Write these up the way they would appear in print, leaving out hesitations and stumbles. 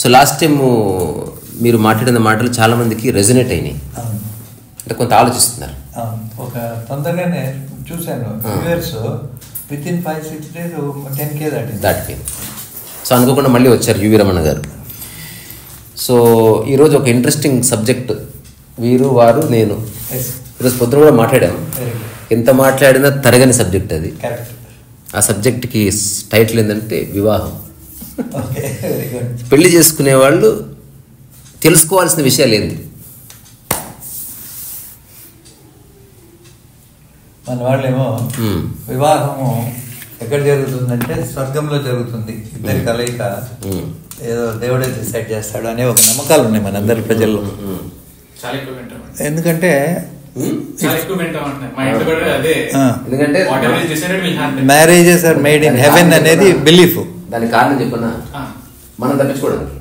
So last time మీరు మాట్లాడిన మాటలు చాలా మందికి రెజొనేట్ అయినాయి, అంటే కొంత ఆలోచిస్తున్నారు. ఒక తొందరగానే చూశాను viewers with in 5-6 days 10K దాటిపోయింది. సో అనుకోకుండా మళ్ళీ వచ్చారు యువి రమణ గారు. సో ఈరోజు ఒక ఇంట్రెస్టింగ్ సబ్జెక్ట్, వీరు వారు నేను ఈరోజు పొద్దున కూడా మాట్లాడాము. ఎంత మాట్లాడినా తరగని సబ్జెక్ట్ అది. ఆ సబ్జెక్ట్కి టైటిల్ ఏంటంటే వివాహం. పెళ్లి చేసుకునే వాళ్ళు తెలుసుకోవాల్సిన విషయాలు ఏంటి? మన వాళ్ళేమో వివాహము ఎక్కడ జరుగుతుందంటే స్వర్గంలో జరుగుతుంది, ఇద్దరి కలయిక ఏదో దేవుడే డిసైడ్ చేస్తాడు అనే ఒక నమ్మకాలు ఉన్నాయి మనందరి ప్రజల్లో. ఎందుకంటే marriages are made in heaven అనేది బిలీఫ్. దానికి కారణం చెప్పనా, మనం తప్పించుకోవడానికి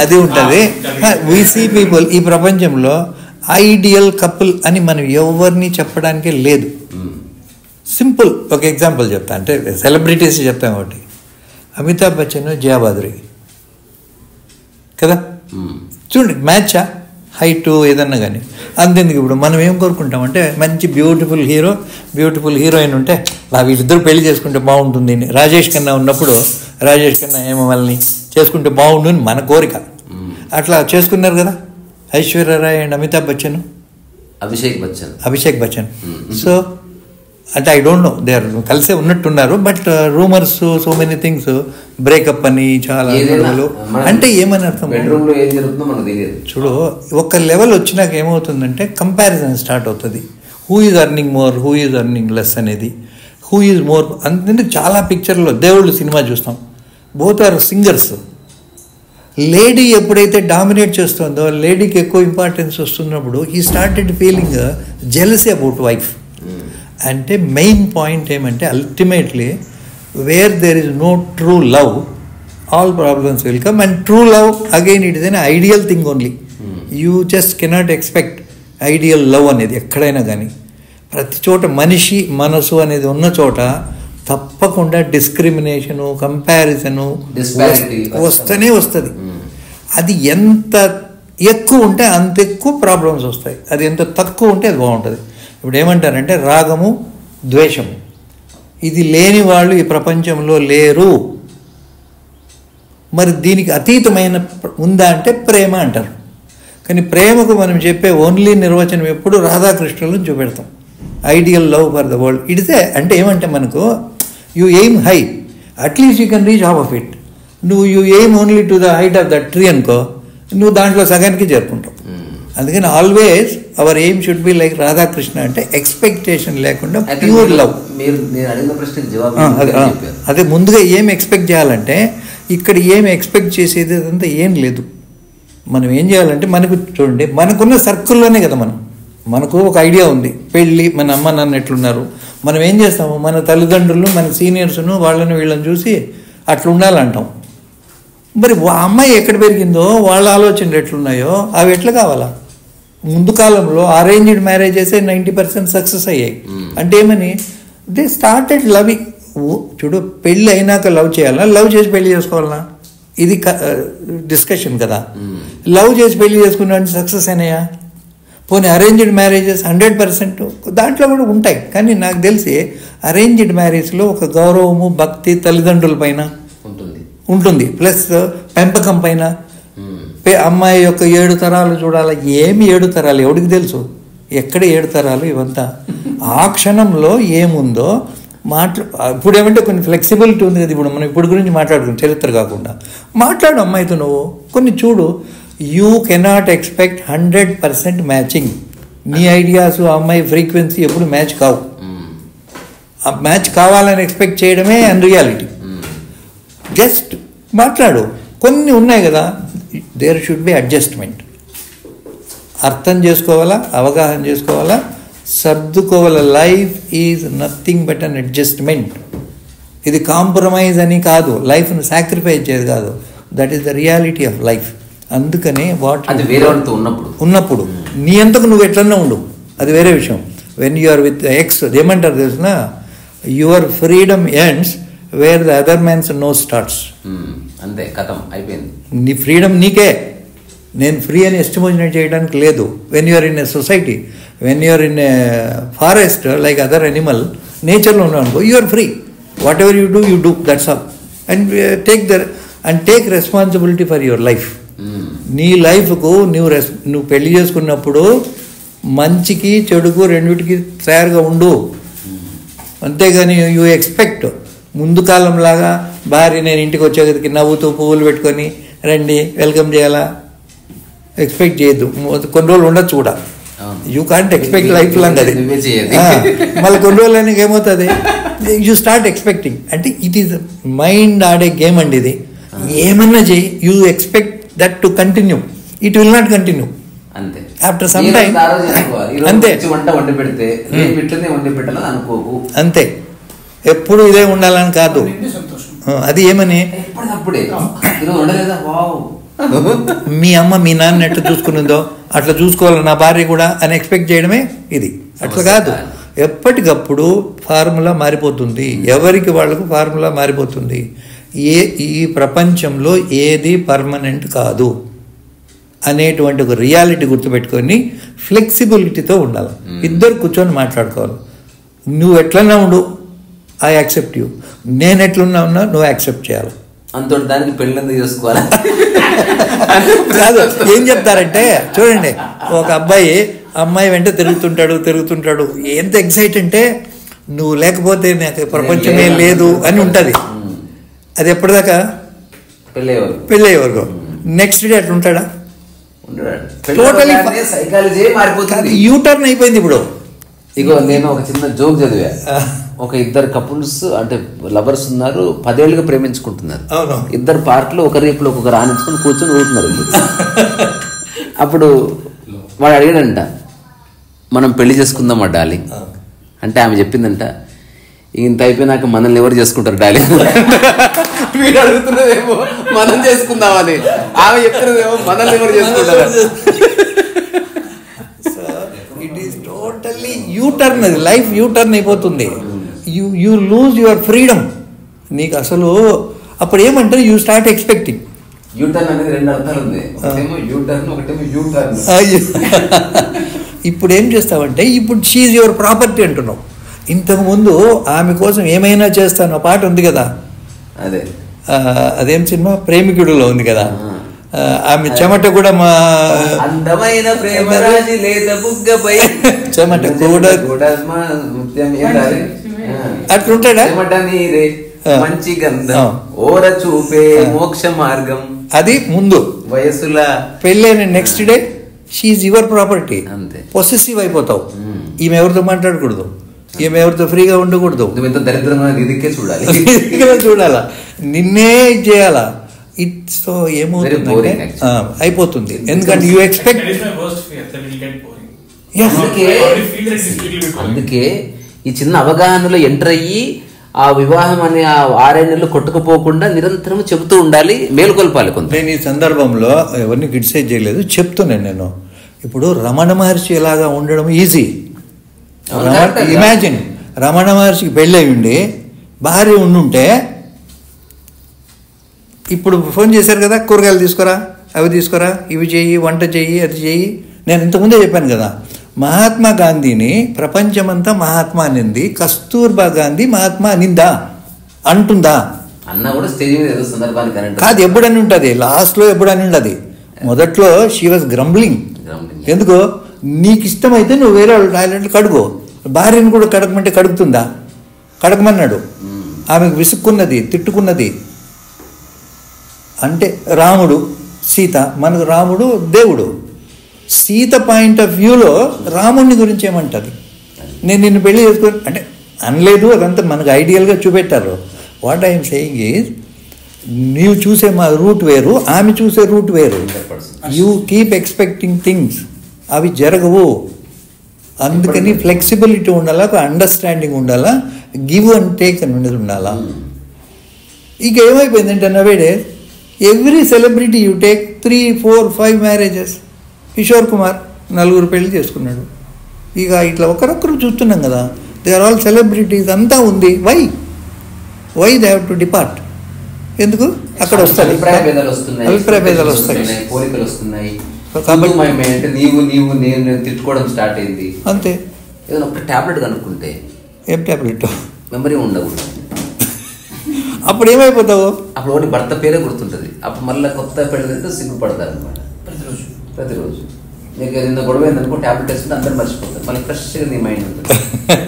అది ఉంటుంది. వి సీ పీపుల్ ఈ ప్రపంచంలో ఐడియల్ కపుల్ అని మనం ఎవరిని చెప్పడానికే లేదు. సింపుల్ ఒక ఎగ్జాంపుల్ చెప్తా, అంటే సెలబ్రిటీస్ చెప్తాం ఒకటి, అమితాబ్ బచ్చన్ జయా బాదురి కదా, చూడండి మ్యాచా హైటు ఏదన్నా కానీ. అంతెందుకు ఇప్పుడు మనం ఏం కోరుకుంటామంటే మంచి బ్యూటిఫుల్ హీరో బ్యూటిఫుల్ హీరోయిన్ ఉంటే వీళ్ళిద్దరు పెళ్లి చేసుకుంటే బాగుంటుంది. రాజేష్ ఖన్నా ఉన్నప్పుడు రాజేష్ ఖన్నా ఏమో వాళ్ళని చేసుకుంటే బాగుండు మన కోరిక. అట్లా చేసుకున్నారు కదా ఐశ్వర్య రాయ్ అండ్ అమితాబ్ బచ్చన్, అభిషేక్ బచ్చన్. సో అంటే I don't know, they are కలిసే ఉన్నట్టున్నారు, but rumours so many things breakup అని చాలా. అంటే ఏమని అర్థం, చూడు ఒక లెవెల్ వచ్చినాక ఏమవుతుందంటే కంపారిజన్ స్టార్ట్ అవుతుంది. Who is earning more, who is earning less అనేది, హూ ఈజ్ మోర్. అందుకే చాలా పిక్చర్లో దేవుళ్ళు సినిమా చూస్తాం, బోత్ ఆర్ సింగర్స్. లేడీ ఎప్పుడైతే డామినేట్ చేస్తుందో, లేడీకి ఎక్కువ ఇంపార్టెన్స్ వస్తున్నప్పుడు ఈ started feeling jealousy about wife. అంటే మెయిన్ పాయింట్ ఏమంటే ultimately where there is no true love all problems will come. And true love again it is an ideal thing only. You just cannot expect ideal love అనేది ఎక్కడైనా కానీ. ప్రతి చోట మనిషి మనసు అనేది ఉన్న చోట తప్పకుండా డిస్క్రిమినేషను, కంపారిజను వస్తూనే వస్తుంది. అది ఎంత ఎక్కువ ఉంటే అంత ఎక్కువ ప్రాబ్లమ్స్ వస్తాయి, అది ఎంత తక్కువ ఉంటే అది బాగుంటుంది. ఇప్పుడు ఏమంటారంటే రాగము ద్వేషము ఇది లేని వాళ్ళు ఈ ప్రపంచంలో లేరు. మరి దీనికి అతీతమైన ఉందా అంటే ప్రేమ అంటారు. కానీ ప్రేమకు మనం చెప్పే ఓన్లీ నిర్వచనం ఎప్పుడు రాధాకృష్ణులను చూపెడతాం, ideal love for the world. ఇడితే అంటే ఏమంటే మనకు you aim high, at least you can reach half of it. నువ్వు you aim only to the height of that tree అనుకో, నువ్వు దాంట్లో సగానికి చేరుకుంటావు. అందుకని always our aim should be like Radha Krishna, అంటే ఎక్స్పెక్టేషన్ లేకుండా ప్యూర్ లవ్. అదే ముందుగా ఏం ఎక్స్పెక్ట్ చేయాలంటే, ఇక్కడ ఏం ఎక్స్పెక్ట్ చేసేది అదంతా ఏం లేదు. మనం ఏం చేయాలంటే మనకు చూడండి, మనకున్న సర్కిల్లోనే కదా మనకు ఒక ఐడియా ఉంది. పెళ్ళి, మన అమ్మ నాన్న ఎట్లున్నారు, మనం ఏం చేస్తాము, మన తల్లిదండ్రులు మన సీనియర్స్ను వాళ్ళని వీళ్ళని చూసి అట్లా ఉండాలంటాం. మరి అమ్మాయి ఎక్కడ పెరిగిందో వాళ్ళ ఆలోచనలు ఎట్లున్నాయో అవి ఎట్లా కావాలా. ముందు కాలంలో అరేంజ్డ్ మ్యారేజెస్ 90% సక్సెస్ అయ్యాయి. అంటే ఏమని, దే స్టార్టెడ్ లవింగ్. చూడు పెళ్ళి అయినాక లవ్ చేయాలా, లవ్ చేసి పెళ్లి చేసుకోవాలన్నా, ఇది డిస్కషన్ కదా. లవ్ చేసి పెళ్లి చేసుకున్నా సక్సెస్ అయినాయా? పోనీ అరేంజ్డ్ మ్యారేజెస్ 100% దాంట్లో కూడా ఉంటాయి. కానీ నాకు తెలిసి అరేంజ్డ్ మ్యారేజ్లో ఒక గౌరవము భక్తి తల్లిదండ్రుల పైన ఉంటుంది, ప్లస్ పెంపకం పైన. అమ్మాయి యొక్క 7 తరాలు చూడాలి. ఏమి 7 తరాలు ఎవడికి తెలుసు, ఎక్కడ 7 తరాలు ఇవంతా. ఆ క్షణంలో ఏముందో ఇప్పుడు ఏమంటే కొన్ని ఫ్లెక్సిబిలిటీ ఉంది కదా. ఇప్పుడు మనం ఇప్పుడు గురించి మాట్లాడుకున్నాం, చరిత్ర కాకుండా మాట్లాడు అమ్మాయితో. నువ్వు కొన్ని చూడు, యూ కెనాట్ ఎక్స్పెక్ట్ 100% మ్యాచింగ్. నీ ఐడియాస్ అమ్మాయి ఫ్రీక్వెన్సీ ఎప్పుడు మ్యాచ్ కావు. ఆ మ్యాచ్ కావాలని ఎక్స్పెక్ట్ చేయడమే అన్రియాలిటీ. జస్ట్ మాట్లాడు. కొన్ని ఉన్నాయి కదా, దేర్ షుడ్ బి అడ్జస్ట్మెంట్. అర్థం చేసుకోవాలా, అవగాహన చేసుకోవాలా, సర్దుకోవాలా. Life is nothing but an adjustment. ఇది కాంప్రమైజ్ అని కాదు, లైఫ్ను సాక్రిఫైస్ చేయదు కాదు. That is the reality of life. అందుకనే ఉన్నప్పుడు నీ అంతకు నువ్వు ఎట్లన్నా ఉండు, అది వేరే విషయం. When you are with ex, ఏమంటారు తెలిసిన, your freedom ends where the other man's nose starts. అంతే, కథం అయిపోయింది. నీ ఫ్రీడమ్ నీకే. నేను ఫ్రీ అని ఎస్టిమేషన్ చేయడానికి లేదు. When you're in a society, when you're in a forest like other animal, నేచర్లో ఉన్నావు అనుకో, you're free. Whatever you do that's all. And take responsibility for your life. నీ లైఫ్కు నువ్వు పెళ్లి చేసుకున్నప్పుడు మంచికి చెడుకు రెండిటికి తయారుగా ఉండు. అంతేగాని యూ ఎక్స్పెక్ట్ ముందు కాలంలాగా భార్య నేను ఇంటికి వచ్చేసరికి నవ్వుతూ పువ్వులు పెట్టుకొని రండి వెల్కమ్ చేయాలా ఎక్స్పెక్ట్ చేయొద్దు. కొన్ని రోజులు ఉండొచ్చు కూడా. You can't expect life long అది. మళ్ళీ కొన్ని రోజులు ఏమవుతుంది, యూ స్టార్ట్ ఎక్స్పెక్టింగ్. అంటే ఇట్ ఈస్ మైండ్ ఆడే గేమ్ అండి ఇది. ఏమన్నా చేయి, you expect that to continue, it will not continue. అంతే. ఆఫ్టర్ సమ్ టైం అంతే వండి పెడితే వండి పెట్టాలని అనుకోకు. అంతే, ఎప్పుడు ఇదే ఉండాలని కాదు. అది ఏమని మీ అమ్మ మీ నాన్న ఎట్లా చూసుకునిందో అట్లా చూసుకోవాలి నా భార్య కూడా అని ఎక్స్పెక్ట్ చేయడమే ఇది. అట్లా కాదు, ఎప్పటికప్పుడు ఫార్ములా మారిపోతుంది. ఎవరికి వాళ్ళకు ఫార్ములా మారిపోతుంది. ఈ ప్రపంచంలో ఏది పర్మనెంట్ కాదు అనేటువంటి ఒక రియాలిటీ గుర్తుపెట్టుకొని ఫ్లెక్సిబిలిటీతో ఉండాలి. ఇద్దరు కూర్చొని మాట్లాడుకోవాలి. నువ్వు ఎట్లన్నా ఉండు, ఐ యాక్సెప్ట్ యూ. నేను ఎట్లున్నా ఉన్నా నువ్వు యాక్సెప్ట్ చేయాలి. అంత దానికి పెళ్ళి చేసుకోవాలి కాదు. ఏం చెప్తారంటే చూడండి, ఒక అమ్మాయి వెంట తిరుగుతుంటాడు. ఎంత ఎక్సైట్ అంటే నువ్వు లేకపోతే నాకు ప్రపంచమే లేదు అని ఉంటుంది. అది ఎప్పటిదాకా పెళ్ళి అయ్యే వరకు. నెక్స్ట్ డే అట్లా ఉంటాడా? టోటలీ సైకాలజీ మారిపోతుంది. యూటర్న్ అయిపోయింది ఇప్పుడు. ఇగో నేను ఒక చిన్న జోక్ చదివా. ఒక ఇద్దరు కపుల్స్ అంటే లవర్స్ ఉన్నారు, 10 ఏళ్ళుగా ప్రేమించుకుంటున్నారు. ఇద్దరు పార్క్లో ఒకరి రేపులో ఒక్కొక్కరు ఆనించుకొని కూర్చొని ఊరుతున్నారు. అప్పుడు వాడు అడిగాడంట, మనం పెళ్లి చేసుకుందామా డార్లింగ్ అంటే ఆమె చెప్పిందంట, ఇంత అయిపోయినాక మనల్ని ఎవరు చేసుకుంటారు డార్లింగ్. వీడు అడుగుతున్నదేమో మనం చేసుకుందామని, ఆమె చెప్తున్నదేమో మనల్ని ఎవరు చేసుకుంటారు. It is totally U turn. అది లైఫ్ యూటర్న్ అయిపోతుంది. You lose your freedom. నీకు అసలు అప్పుడు ఏమంటారు, యూ స్టార్ట్ ఎక్స్పెక్టింగ్. యూటర్న్ అనేది 2 అర్థాలు ఉంది. ఒకటేమో యూటర్న్, ఒకటేమో యూటర్న్. ఇప్పుడు ఏం చేస్తావంటే, ఇప్పుడు షీఈ్ యువర్ ప్రాపర్టీ అంటున్నావు. ఇంతకుముందు ఆమె కోసం ఏమైనా చేస్తాను ఆ పాట ఉంది కదా, అదేం సినిమా, ప్రేమికుడులో ఉంది కదా, ఆమె చెమట కూడా మా అందమైన ప్రేమరాజి లేదా బుగ్గపై చెమట కూడా అట్లుంటాడా? మంచి గంధం ఓర చూపే మోక్ష మార్గం. అది ముందు వయసుల పెళ్ళైన next day she's your property. Possessive అయిపోతావు. ఈమె ఎవరితో మాట్లాడకూడదు, ఈమె ఎవరితో ఫ్రీగా ఉండకూడదు. చూడాలా, నిన్నే చేయాలా. ఇట్స్ ఏమవుతుంది అయిపోతుంది. ఎందుకంటే యూ ఎక్స్పెక్ట్. అందుకే ఈ చిన్న అవగాహనలో ఎంటర్ అయ్యి ఆ వివాహం అనే ఆ 6 నెలలు కొట్టుకుపోకుండా నిరంతరం చెబుతూ ఉండాలి, మేలుకొల్పాలి. కొంత నేను ఈ సందర్భంలో ఎవరిని క్రిటిసైజ్ చేయలేదు, చెప్తున్నాను నేను. ఇప్పుడు రమణ మహర్షి ఎలాగా ఉండడం ఈజీ. ఇమాజిన్, రమణ మహర్షికి పెళ్ళి ఉండి భార్య ఉండుంటే, ఇప్పుడు ఫోన్ చేశారు కదా, కూరగాయలు తీసుకురా, అవి తీసుకురా, ఇవి చెయ్యి, వంట చెయ్యి, అది చెయ్యి. నేను ఇంతకుముందే చెప్పాను కదా, మహాత్మా గాంధీని ప్రపంచమంతా మహాత్మా అనింది, కస్తూర్బా గాంధీ మహాత్మా అనిందా? అంటుందా? అన్న కూడా స్టేజ్ మీద ఏదో సందర్భానికి కాదు, ఎప్పుడని ఉంటుంది, లాస్ట్లో ఎప్పుడని ఉండదు. మొదట్లో షీ వాజ్ గ్రంబ్లింగ్. ఎందుకో, నీకు ఇష్టమైతే నువ్వు వేరే వాళ్ళు టాయిలెట్లు కడుగు, భార్యను కూడా కడగమంటే కడుగుతుందా? కడగమన్నాడు. ఆమెకు విసుక్కున్నది, తిట్టుకున్నది. అంటే రాముడు, సీత, మనకు రాముడు దేవుడు. సీత పాయింట్ ఆఫ్ వ్యూలో రాముడిని గురించి ఏమంటుంది? నేను నిన్ను పెళ్లి చేసుకొని అంటే అనలేదు, అదంతా మనకు ఐడియల్గా చూపెట్టారు. వాట్ ఐఎమ్ సేయింగ్ ఈజ్, నీవు చూసే మా రూట్ వేరు, ఆమె చూసే రూట్ వేరు. యూ కీప్ ఎక్స్పెక్టింగ్ థింగ్స్, అవి జరగవు. అందుకని ఫ్లెక్సిబిలిటీ ఉండాలా, ఒక అండర్స్టాండింగ్ ఉండాలా, గివ్ అండ్ టేక్ అనేది ఉండాలా. ఇక ఏమైపోయిందంటే nowadays every celebrity you take 3, 4, 5 marriages. Kishore Kumar 4 పెళ్లి చేసుకున్నాడు. ఇక ఇట్లా ఒకరొక్కరు చూస్తున్నాం కదా, దే ఆర్ ఆల్ సెలబ్రిటీస్, అంతా ఉంది. Why they have to depart? ఎందుకు అక్కడ వస్తాయి అభిప్రాయ భేదాలు వస్తాయి, పోలికలు వస్తున్నాయి. కాబట్టి అంటే నీవు నేను తిట్టుకోవడం స్టార్ట్ అయింది అంతే. ఏదైనా ఒక టాబ్లెట్ కనుక్కుంటే ఏం టాబ్లెట్? మెమరీ ఉండవు. అప్పుడు ఏమైపోతావు? అప్పుడు ఒకటి భర్త పేరే గుర్తుంటుంది. అప్పుడు మళ్ళీ కొత్త పెళ్ళితో సిగ్గుపడతారు అనమాట. ప్రతిరోజు మీకు ఏదైనా గొడవ ఏందనుకో టాబ్లెట్ వేసుకుంటే అందరూ మర్చిపోతారు. మళ్ళీ ఫ్రెష్గా నీ మైండ్ ఉంటుంది,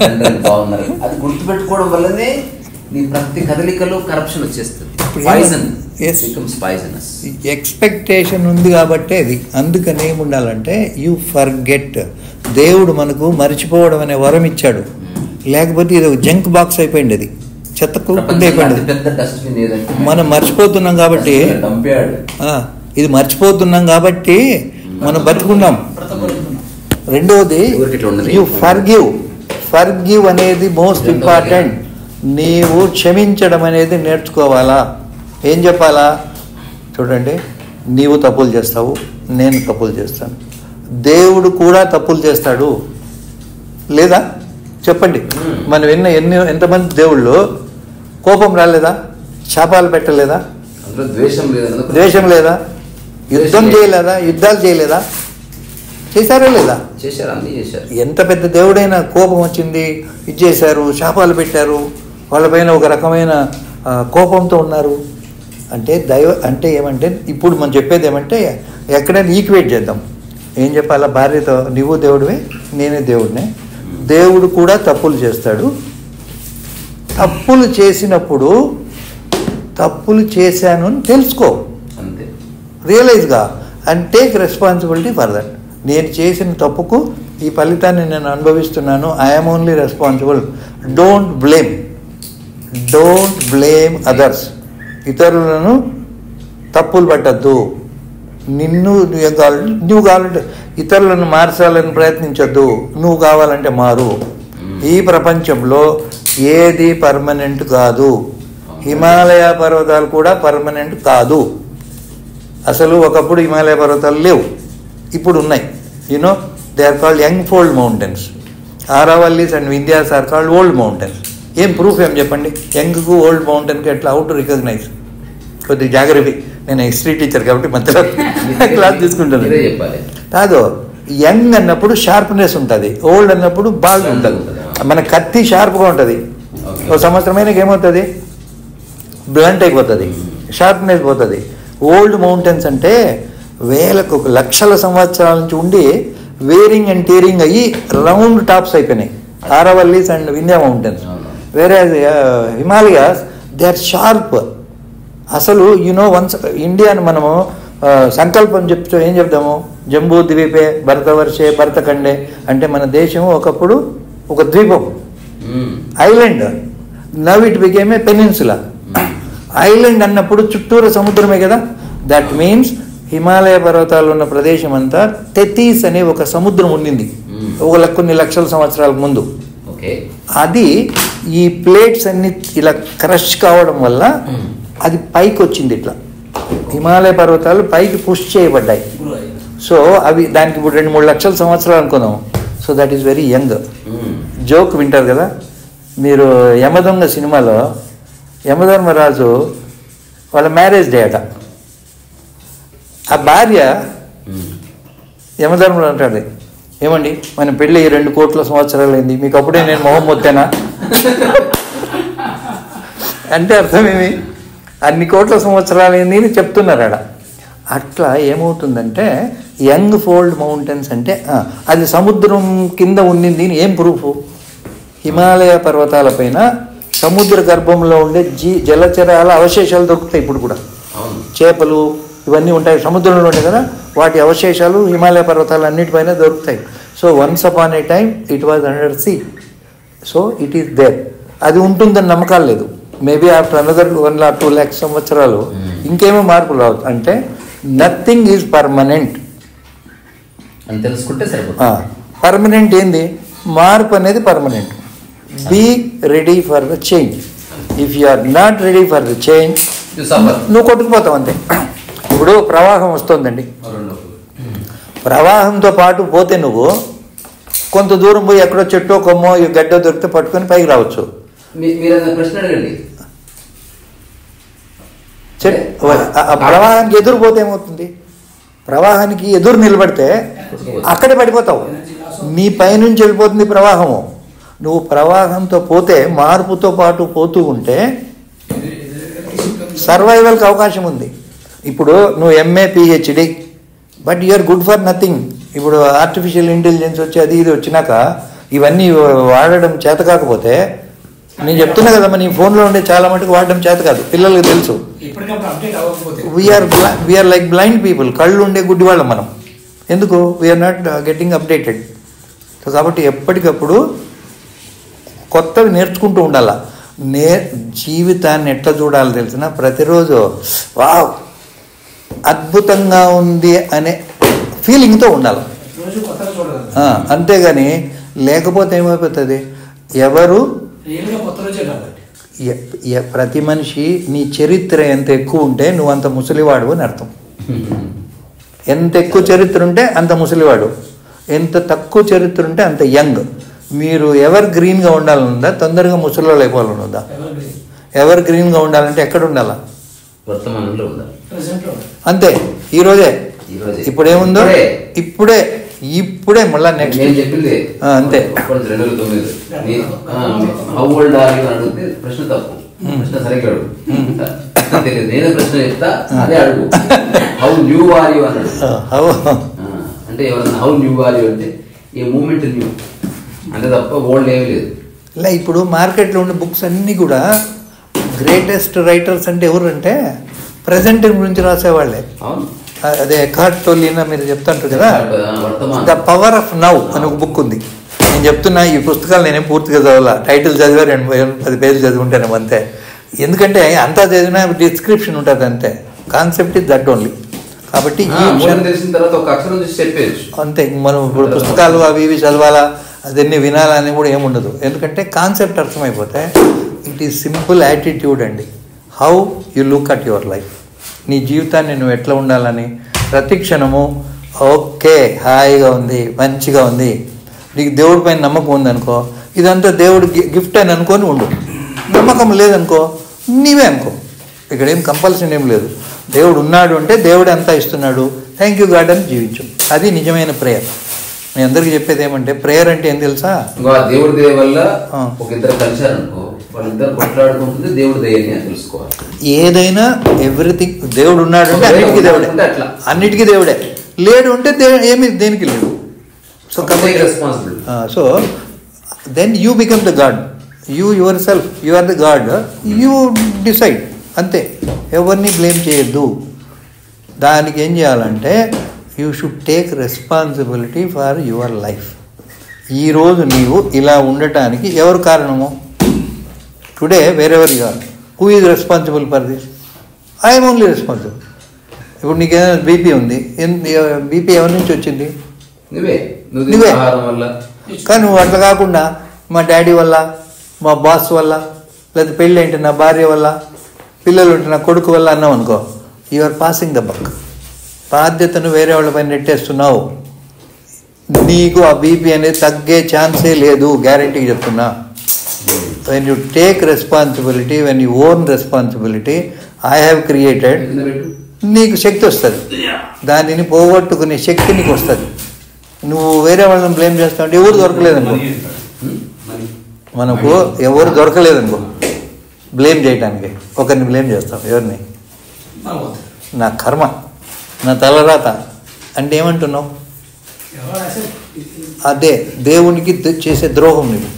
అందరూ బాగున్నారు. అది గుర్తుపెట్టుకోవడం వల్లనే నీ ప్రతి కదలికలో కరప్షన్ వచ్చేస్తుంది. ఎక్స్పెక్టేషన్ ఉంది కాబట్టి అది. అందుకని ఏముండాలంటే యూ ఫర్గెట్. దేవుడు మనకు మర్చిపోవడం అనే వరం ఇచ్చాడు. లేకపోతే ఇది జంక్ బాక్స్ అయిపోయింది, అది చెత్త కుప్పండి అయిపోయింది. మనం మర్చిపోతున్నాం కాబట్టి, ఇది మర్చిపోతున్నాం కాబట్టి మనం బతుకున్నాం. రెండవది యూ ఫర్గివ్ అనేది మోస్ట్ ఇంపార్టెంట్. నీవు క్షమించడం అనేది నేర్చుకోవాలా. ఏం చెప్పాలా? చూడండి, నీవు తప్పులు చేస్తావు, నేను తప్పులు చేస్తాను, దేవుడు కూడా తప్పులు చేస్తాడు. లేదా చెప్పండి, మనం ఎంతమంది దేవుళ్ళు కోపం రాలేదా? శాపాలు పెట్టలేదా? ద్వేషం లేదా? యుద్ధం చేయలేదా? యుద్ధాలు చేయలేదా? చేశారా లేదా? చేశారు. ఎంత పెద్ద దేవుడైనా కోపం వచ్చింది, ఇది చేశారు, శాపాలు పెట్టారు, వాళ్ళపైన ఒక రకమైన కోపంతో ఉన్నారు. అంటే అంటే ఏమంటే ఇప్పుడు మనం చెప్పేది ఏమంటే ఎక్కడైనా ఈక్వేట్ చేద్దాం. ఏం చెప్పాలా? భార్యతో నువ్వు దేవుడివే, నేనే దేవుడినే, దేవుడు కూడా తప్పులు చేస్తాడు. తప్పులు చేసినప్పుడు తప్పులు చేశాను అని తెలుసుకో, రియలైజ్గా, and take responsibility for that. నేను చేసిన తప్పుకు ఈ ఫలితాన్ని నేను అనుభవిస్తున్నాను. I'm only responsible. Don't blame others. ఇతరులను తప్పులు పట్టద్దు. నువ్వు కావాలంటే ఇతరులను మార్చాలని ప్రయత్నించద్దు. నువ్వు కావాలంటే మారు. ఈ ప్రపంచంలో ఏది పర్మనెంట్ కాదు. హిమాలయ పర్వతాలు కూడా పర్మనెంట్ కాదు. అసలు ఒకప్పుడు హిమాలయ పర్వతాలు లేవు, ఇప్పుడు ఉన్నాయి. You know they are called young fold mountains. Aravallis and Vindhyas are called old mountains. ఏం ప్రూఫ్ ఏం చెప్పండి? యంగ్కు ఓల్డ్ మౌంటైన్కి ఎట్లా హౌ టు రికగ్నైజ్? కొద్దిగా జాగ్రఫీ. నేను హిస్టరీ టీచర్ కాబట్టి మధ్యలో క్లాస్ తీసుకుంటాను. కాదు, యంగ్ అన్నప్పుడు షార్ప్నెస్ ఉంటుంది, ఓల్డ్ అన్నప్పుడు బాగా ఉంటుంది. మన కత్తి షార్ప్గా ఉంటుంది, ఒక సంవత్సరమైనా ఏమవుతుంది? బ్లంట్ అయిపోతుంది, షార్ప్నెస్ పోతుంది. ఓల్డ్ మౌంటైన్స్ అంటే వేలకు లక్షల సంవత్సరాల నుంచి ఉండి వేరింగ్ అండ్ టీరింగ్ అయ్యి రౌండ్ టాప్స్ అయిపోయినాయి, ఆరావల్లీస్ అండ్ వింధ్యా మౌంటైన్స్. వేరే హిమాలయాస్ దే ఆర్ షార్ప్. అసలు వన్స్ ఇండియాని మనము సంకల్పం చెప్తూ ఏం చెప్తాము? జంబూ ద్వీపే భరతవర్షే భరతఖండే అంటే మన దేశం ఒకప్పుడు ఒక ద్వీపం, island. Now it became a peninsula. Island అన్నప్పుడు చుట్టూరు సముద్రమే కదా. దట్ మీన్స్ హిమాలయ పర్వతాలు ఉన్న ప్రదేశం అంతా తెతీస్ అనే ఒక సముద్రం ఉండింది కొన్ని లక్షల సంవత్సరాల ముందు. అది ఈ ప్లేట్స్ అన్ని ఇలా క్రష్ కావడం వల్ల అది పైకి వచ్చింది. ఇట్లా హిమాలయ పర్వతాలు పైకి పుష్ చేయబడ్డాయి. సో అవి దానికి ఇప్పుడు 2-3 లక్షల సంవత్సరాలు అనుకుందాం. So that is very young. Joke వింటారు కదా మీరు, యమదొంగ సినిమాలో యమధర్మరాజు వాళ్ళ మ్యారేజ్ డే అట. ఆ భార్య యమధర్మరాజు అంటాడు, ఏమండి మన పెళ్ళి 2 కోట్ల సంవత్సరాలు అయింది, మీకు అప్పుడే నేను మొహం మొత్తేనా అంటే అర్థమేమి? అన్ని కోట్ల సంవత్సరాలు అయింది అని చెప్తున్నారు ఆడ. అట్లా ఏమవుతుందంటే యంగ్ ఫోల్డ్ మౌంటైన్స్ అంటే అది సముద్రం కింద ఉండింది. ఏం ప్రూఫ్? హిమాలయ పర్వతాల పైన సముద్ర గర్భంలో ఉండే జలచరాల అవశేషాలు దొరుకుతాయి. ఇప్పుడు కూడా చేపలు ఇవన్నీ ఉంటాయి, సముద్రంలో ఉంటాయి కదా, వాటి అవశేషాలు హిమాలయ పర్వతాలు అన్నిటిపైన దొరుకుతాయి. So once upon a time it was under sea. So it is there. అది ఉంటుందని నమ్మకాలు లేదు. Maybe after another 1 or 2 lakhs సంవత్సరాలు ఇంకేమో మార్పులు రావచ్చు. అంటే నథింగ్ ఈజ్ పర్మనెంట్ అని తెలుసుకుంటే సరిపోతుంది. పర్మనెంట్ ఏంది? మార్పు అనేది permanent. Be ready for the change. If you are not ready for the change నువ్వు కొట్టుకుపోతావు అంతే. ఇప్పుడు ప్రవాహం వస్తుందండి, ప్రవాహంతో పాటు పోతే నువ్వు కొంత దూరం పోయి ఎక్కడో చెట్టో కొమ్మో గడ్డో దొరికితే పట్టుకొని పైకి రావచ్చు. మీరు ప్రశ్న అడగండి. ప్రవాహానికి ఎదురుపోతే ఏమవుతుంది? ప్రవాహానికి ఎదురు నిలబడితే అక్కడే పడిపోతావు. నీ పైనుంచి వెళ్ళిపోతుంది ప్రవాహము. నువ్వు ప్రవాహంతో పోతే, మార్పుతో పాటు పోతూ ఉంటే సర్వైవల్కి అవకాశం ఉంది. ఇప్పుడు నువ్వు MA PhD, but you're good for nothing. ఇప్పుడు ఆర్టిఫిషియల్ ఇంటెలిజెన్స్ వచ్చి అది ఇది వచ్చినాక ఇవన్నీ వాడడం చేత కాకపోతే, నేను చెప్తున్నా కదమ్మా, నీ ఫోన్లో ఉండే చాలా మటుకు వాడడం చేత కాదు, పిల్లలకి తెలుసు. వీఆర్ లైక్ బ్లైండ్ పీపుల్, కళ్ళు ఉండే గుడ్డి వాళ్ళం మనం. ఎందుకు? We're not getting updated. So కాబట్టి ఎప్పటికప్పుడు కొత్తవి నేర్చుకుంటూ ఉండాలా. జీవితాన్ని ఎట్లా చూడాలో తెలిసిన, ప్రతిరోజు వావ్ అద్భుతంగా ఉంది అనే ఫీలింగ్తో ఉండాలి. అంతేగాని లేకపోతే ఏమైపోతుంది? ఎవరు ప్రతి మనిషి నీ చరిత్ర ఎంత ఎక్కువ ఉంటే నువ్వు అంత ముసలివాడు అని అర్థం. ఎంత ఎక్కువ చరిత్ర ఉంటే అంత ముసలివాడు, ఎంత తక్కువ చరిత్ర ఉంటే అంత యంగ్. మీరు ఎవర్ గ్రీన్గా ఉండాలనుందా, తొందరగా ముసలివాళ్ళు అయిపోవాలనుందా? ఎవర్ గ్రీన్గా ఉండాలంటే ఎక్కడ ఉండాలా? వర్తమానంలో ఉండాలి. అంతే. ఈరోజే ఇప్పుడేముందో ఇప్పుడే మళ్ళా నెక్స్ట్ చెప్పింది అంతే. 2009 హౌ ఓల్డ్ ఆర్ యు అడిగితే ప్రశ్న తప్పు, ప్రశ్న సరిగ్గా అడుగు. నేను ప్రశ్న చెప్తా, అదే అడుగు. హౌ న్యూ ఆర్ యు అన్నాడు. అంటే ఎవరన్నా హౌ న్యూ ఆర్ యు అంటే ఏ మూమెంట్ న్యూ అంటే తప్ప ఓల్డ్ ఏమీ లేదు. ఇలా ఇప్పుడు మార్కెట్లో ఉండే బుక్స్ అన్నీ కూడా గ్రేటెస్ట్ రైటర్స్ అంటే ఎవరు అంటే ప్రజెంట్ గురించి రాసేవాళ్ళే. అదే ఎకార్ట్ టోలీనా మీరు చెప్తాంటారు కదా, ద పవర్ ఆఫ్ నౌ అని ఒక బుక్ ఉంది. నేను చెప్తున్నా, ఈ పుస్తకాలు నేనేం పూర్తిగా చదవాలా, టైటిల్ చదివా 10 పేజీలు చదువుకుంటాను అంతే. ఎందుకంటే అంతా చదివినా డిస్క్రిప్షన్ ఉంటుంది అంతే. Concept is that only. కాబట్టి అంతే. మనం ఇప్పుడు పుస్తకాలు అవి ఇవి చదవాలా, అదన్నీ వినాలని కూడా ఏముండదు. ఎందుకంటే కాన్సెప్ట్ అర్థమైపోతే ఇట్ ఈస్ సింపుల్ యాటిట్యూడ్ అండి. How you look at your life. నీ జీవితాన్ని నువ్వు ఎట్లా ఉండాలని ప్రతి క్షణము ఓకే హాయిగా ఉంది, మంచిగా ఉంది, నీకు దేవుడి పైన నమ్మకం ఉందనుకో, ఇదంతా దేవుడి గిఫ్ట్ అని అనుకొని ఉండు. నమ్మకం లేదనుకో నీవే అనుకో. ఇక్కడ ఏం కంపల్సరీ ఏం లేదు. దేవుడు ఉన్నాడు అంటే దేవుడు అంతా ఇస్తున్నాడు, థ్యాంక్ యూ గాడ్ అని జీవించు. అది నిజమైన ప్రేయర్. నేను అందరికీ చెప్పేది ఏమంటే, ప్రేయర్ అంటే ఏం తెలుసా? దేవుడి దయ వల్ల ఒక ఇద్దరు కలిశారనుకో, వాళ్ళిద్దరు కొట్లాడుకుంటుంది దేవుడి దయని తెలుసుకోవాలి. ఏదైనా ఎవ్రీథింగ్ దేవుడు ఉన్నాడు అంటే అన్నిటికీ దేవుడే, అన్నిటికీ దేవుడే. లేడు అంటే ఏమి దేనికి లేడు. So responsible. So then you become the god. You yourself, you are the god. You decide అంతే. ఎవరిని బ్లేమ్ చేయొద్దు. దానికి ఏం చేయాలంటే you should take responsibility for your life. ఈరోజు నీవు ఇలా ఉండటానికి ఎవరు కారణము? Today wherever you are, who is responsible for this? I'm only responsible. ఇప్పుడు నీకేదైనా బీపీ ఉంది, బీపీ ఎవరి నుంచి వచ్చింది? నువ్వే. కానీ నువ్వు అట్లా కాకుండా మా డాడీ వల్ల, మా బాస్ వల్ల, లేదా పెళ్ళి ఏంటి నా భార్య వల్ల, పిల్లలు ఉంటే నా కొడుకు వల్ల అన్నావు అనుకో, యు ఆర్ పాసింగ్ ద బక్. బాధ్యతను వేరే వాళ్ళ పైన నెట్టేస్తున్నావు. నీకు ఆ బీపీ అనేది తగ్గే ఛాన్సే లేదు, గ్యారంటీకి చెప్తున్నా. When you take responsibility, when you own responsibility, I have created, నీకు శక్తి వస్తుంది. దానిని పోగొట్టుకునే శక్తి నీకు వస్తుంది. నువ్వు వేరే వాళ్ళని బ్లేమ్ చేస్తావు అంటే ఎవరు దొరకలేదనుకో, మనకు ఎవరు దొరకలేదనుకో బ్లేమ్ చేయటానికి, ఒకరిని బ్లేమ్ చేస్తాం. ఎవరిని? నా కర్మ, నా తలరాత అంటే ఏమంటున్నావు? అదే దేవునికి చేసే ద్రోహం. నీకు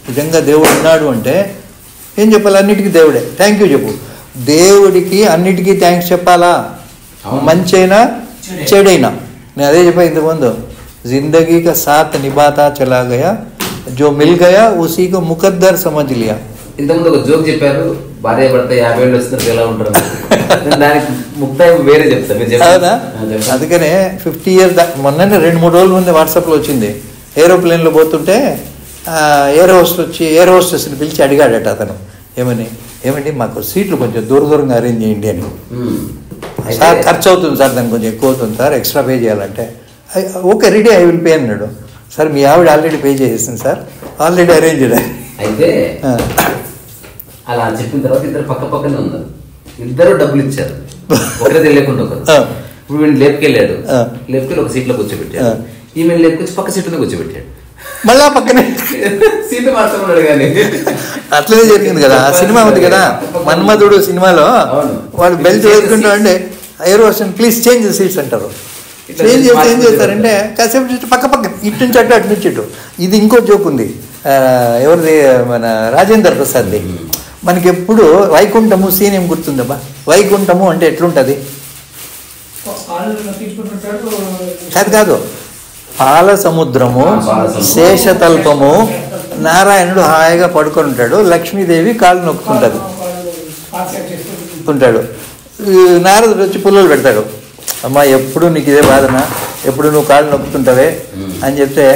నిజంగా దేవుడు ఉన్నాడు అంటే ఏం చెప్పాలి? అన్నిటికీ దేవుడే థ్యాంక్ యూ చెప్పు. దేవుడికి అన్నిటికీ థ్యాంక్స్ చెప్పాలా, మంచి అయినా చెడైనా. నేను అదే చెప్పా ఇంతకుముందు, జిందగీ కా సాత్ నిభాతా చలా గయా, జో మిల్ గయా ఉసీకో ముకద్దర్ సమజ్ లియా. ఇంతకుముందు ఒక జోక్ చెప్పారు, భార్య భర్త 50 ఏళ్ళు వస్తున్నారు ఎలా ఉంటారు, దానికి ముక్తాయి వేరే చెప్తాను. అవునా? అందుకనే 50 years మొన్ననే 2-3 రోజుల ముందు వాట్సాప్లో వచ్చింది. ఏరోప్లేన్లో పోతుంటే ఎయిర్ హోస్టెస్ని పిలిచి అడిగాడట అతను, ఏమండి మాకు సీట్లు కొంచెం దూరంగా అరేంజ్ చేయండి అని. సార్ ఖర్చు అవుతుంది సార్, దానికి కొంచెం ఎక్కువ అవుతుంది సార్, ఎక్స్ట్రా పే చేయాలంటే. Okay ready, I will pay అన్నాడు. సార్ మీ ఆవిడ ఆల్రెడీ పే చేసేసింది సార్, ఆల్రెడీ అరేంజ్. అయితే అలా చెప్పిన తర్వాత ఇద్దరు పక్క పక్కనే ఉన్నారు. ఇద్దరు డబ్బులు ఇచ్చారు, ఒకరే తెలియకుండా ఒకరు. ఇప్పుడు వీడిని లేపుకెళ్ళాడు, లేపుకెళ్ళి ఒక సీట్లో కూర్చోబెట్టాడు, ఈమె లేపుకొచ్చి పక్క సీట్లో కూర్చోబెట్టాడు, మళ్ళా పక్కనే సీట్లు మార్చుకున్నాడు. కానీ అట్లనే జరిగింది కదా. ఆ సినిమా ఉంది కదా మన్మధుడు సినిమాలో, వాడు బెల్ట్ వేసుకుంటా అంటే air version please change seats అంటారు. చేంజ్ ఏం చేస్తారంటే కాసేపు పక్క పక్క ఇటు నుంచి అటు నుంచి ఇటు. ఇది ఇంకో జోక్ ఉంది, ఎవరిది, మన రాజేంద్ర ప్రసాద్ది. మనకి ఎప్పుడు వైకుంఠము సీన్ ఏం గుర్తుందబ్బా? వైకుంఠము అంటే ఎట్లుంటుంది? కాదు కాదు, పాల సముద్రము, శేషతల్పము, నారాయణుడు హాయిగా పడుకొని ఉంటాడు, లక్ష్మీదేవి కాళ్ళు నొక్కుతుంటుంది ఉంటాడు. నారదుడు వచ్చి పుల్లలు పెడతాడు, అమ్మా ఎప్పుడు నీకు ఇదే బాధనా, ఎప్పుడు నువ్వు కాళ్ళు నొక్కుతుంటావే అని చెప్తే,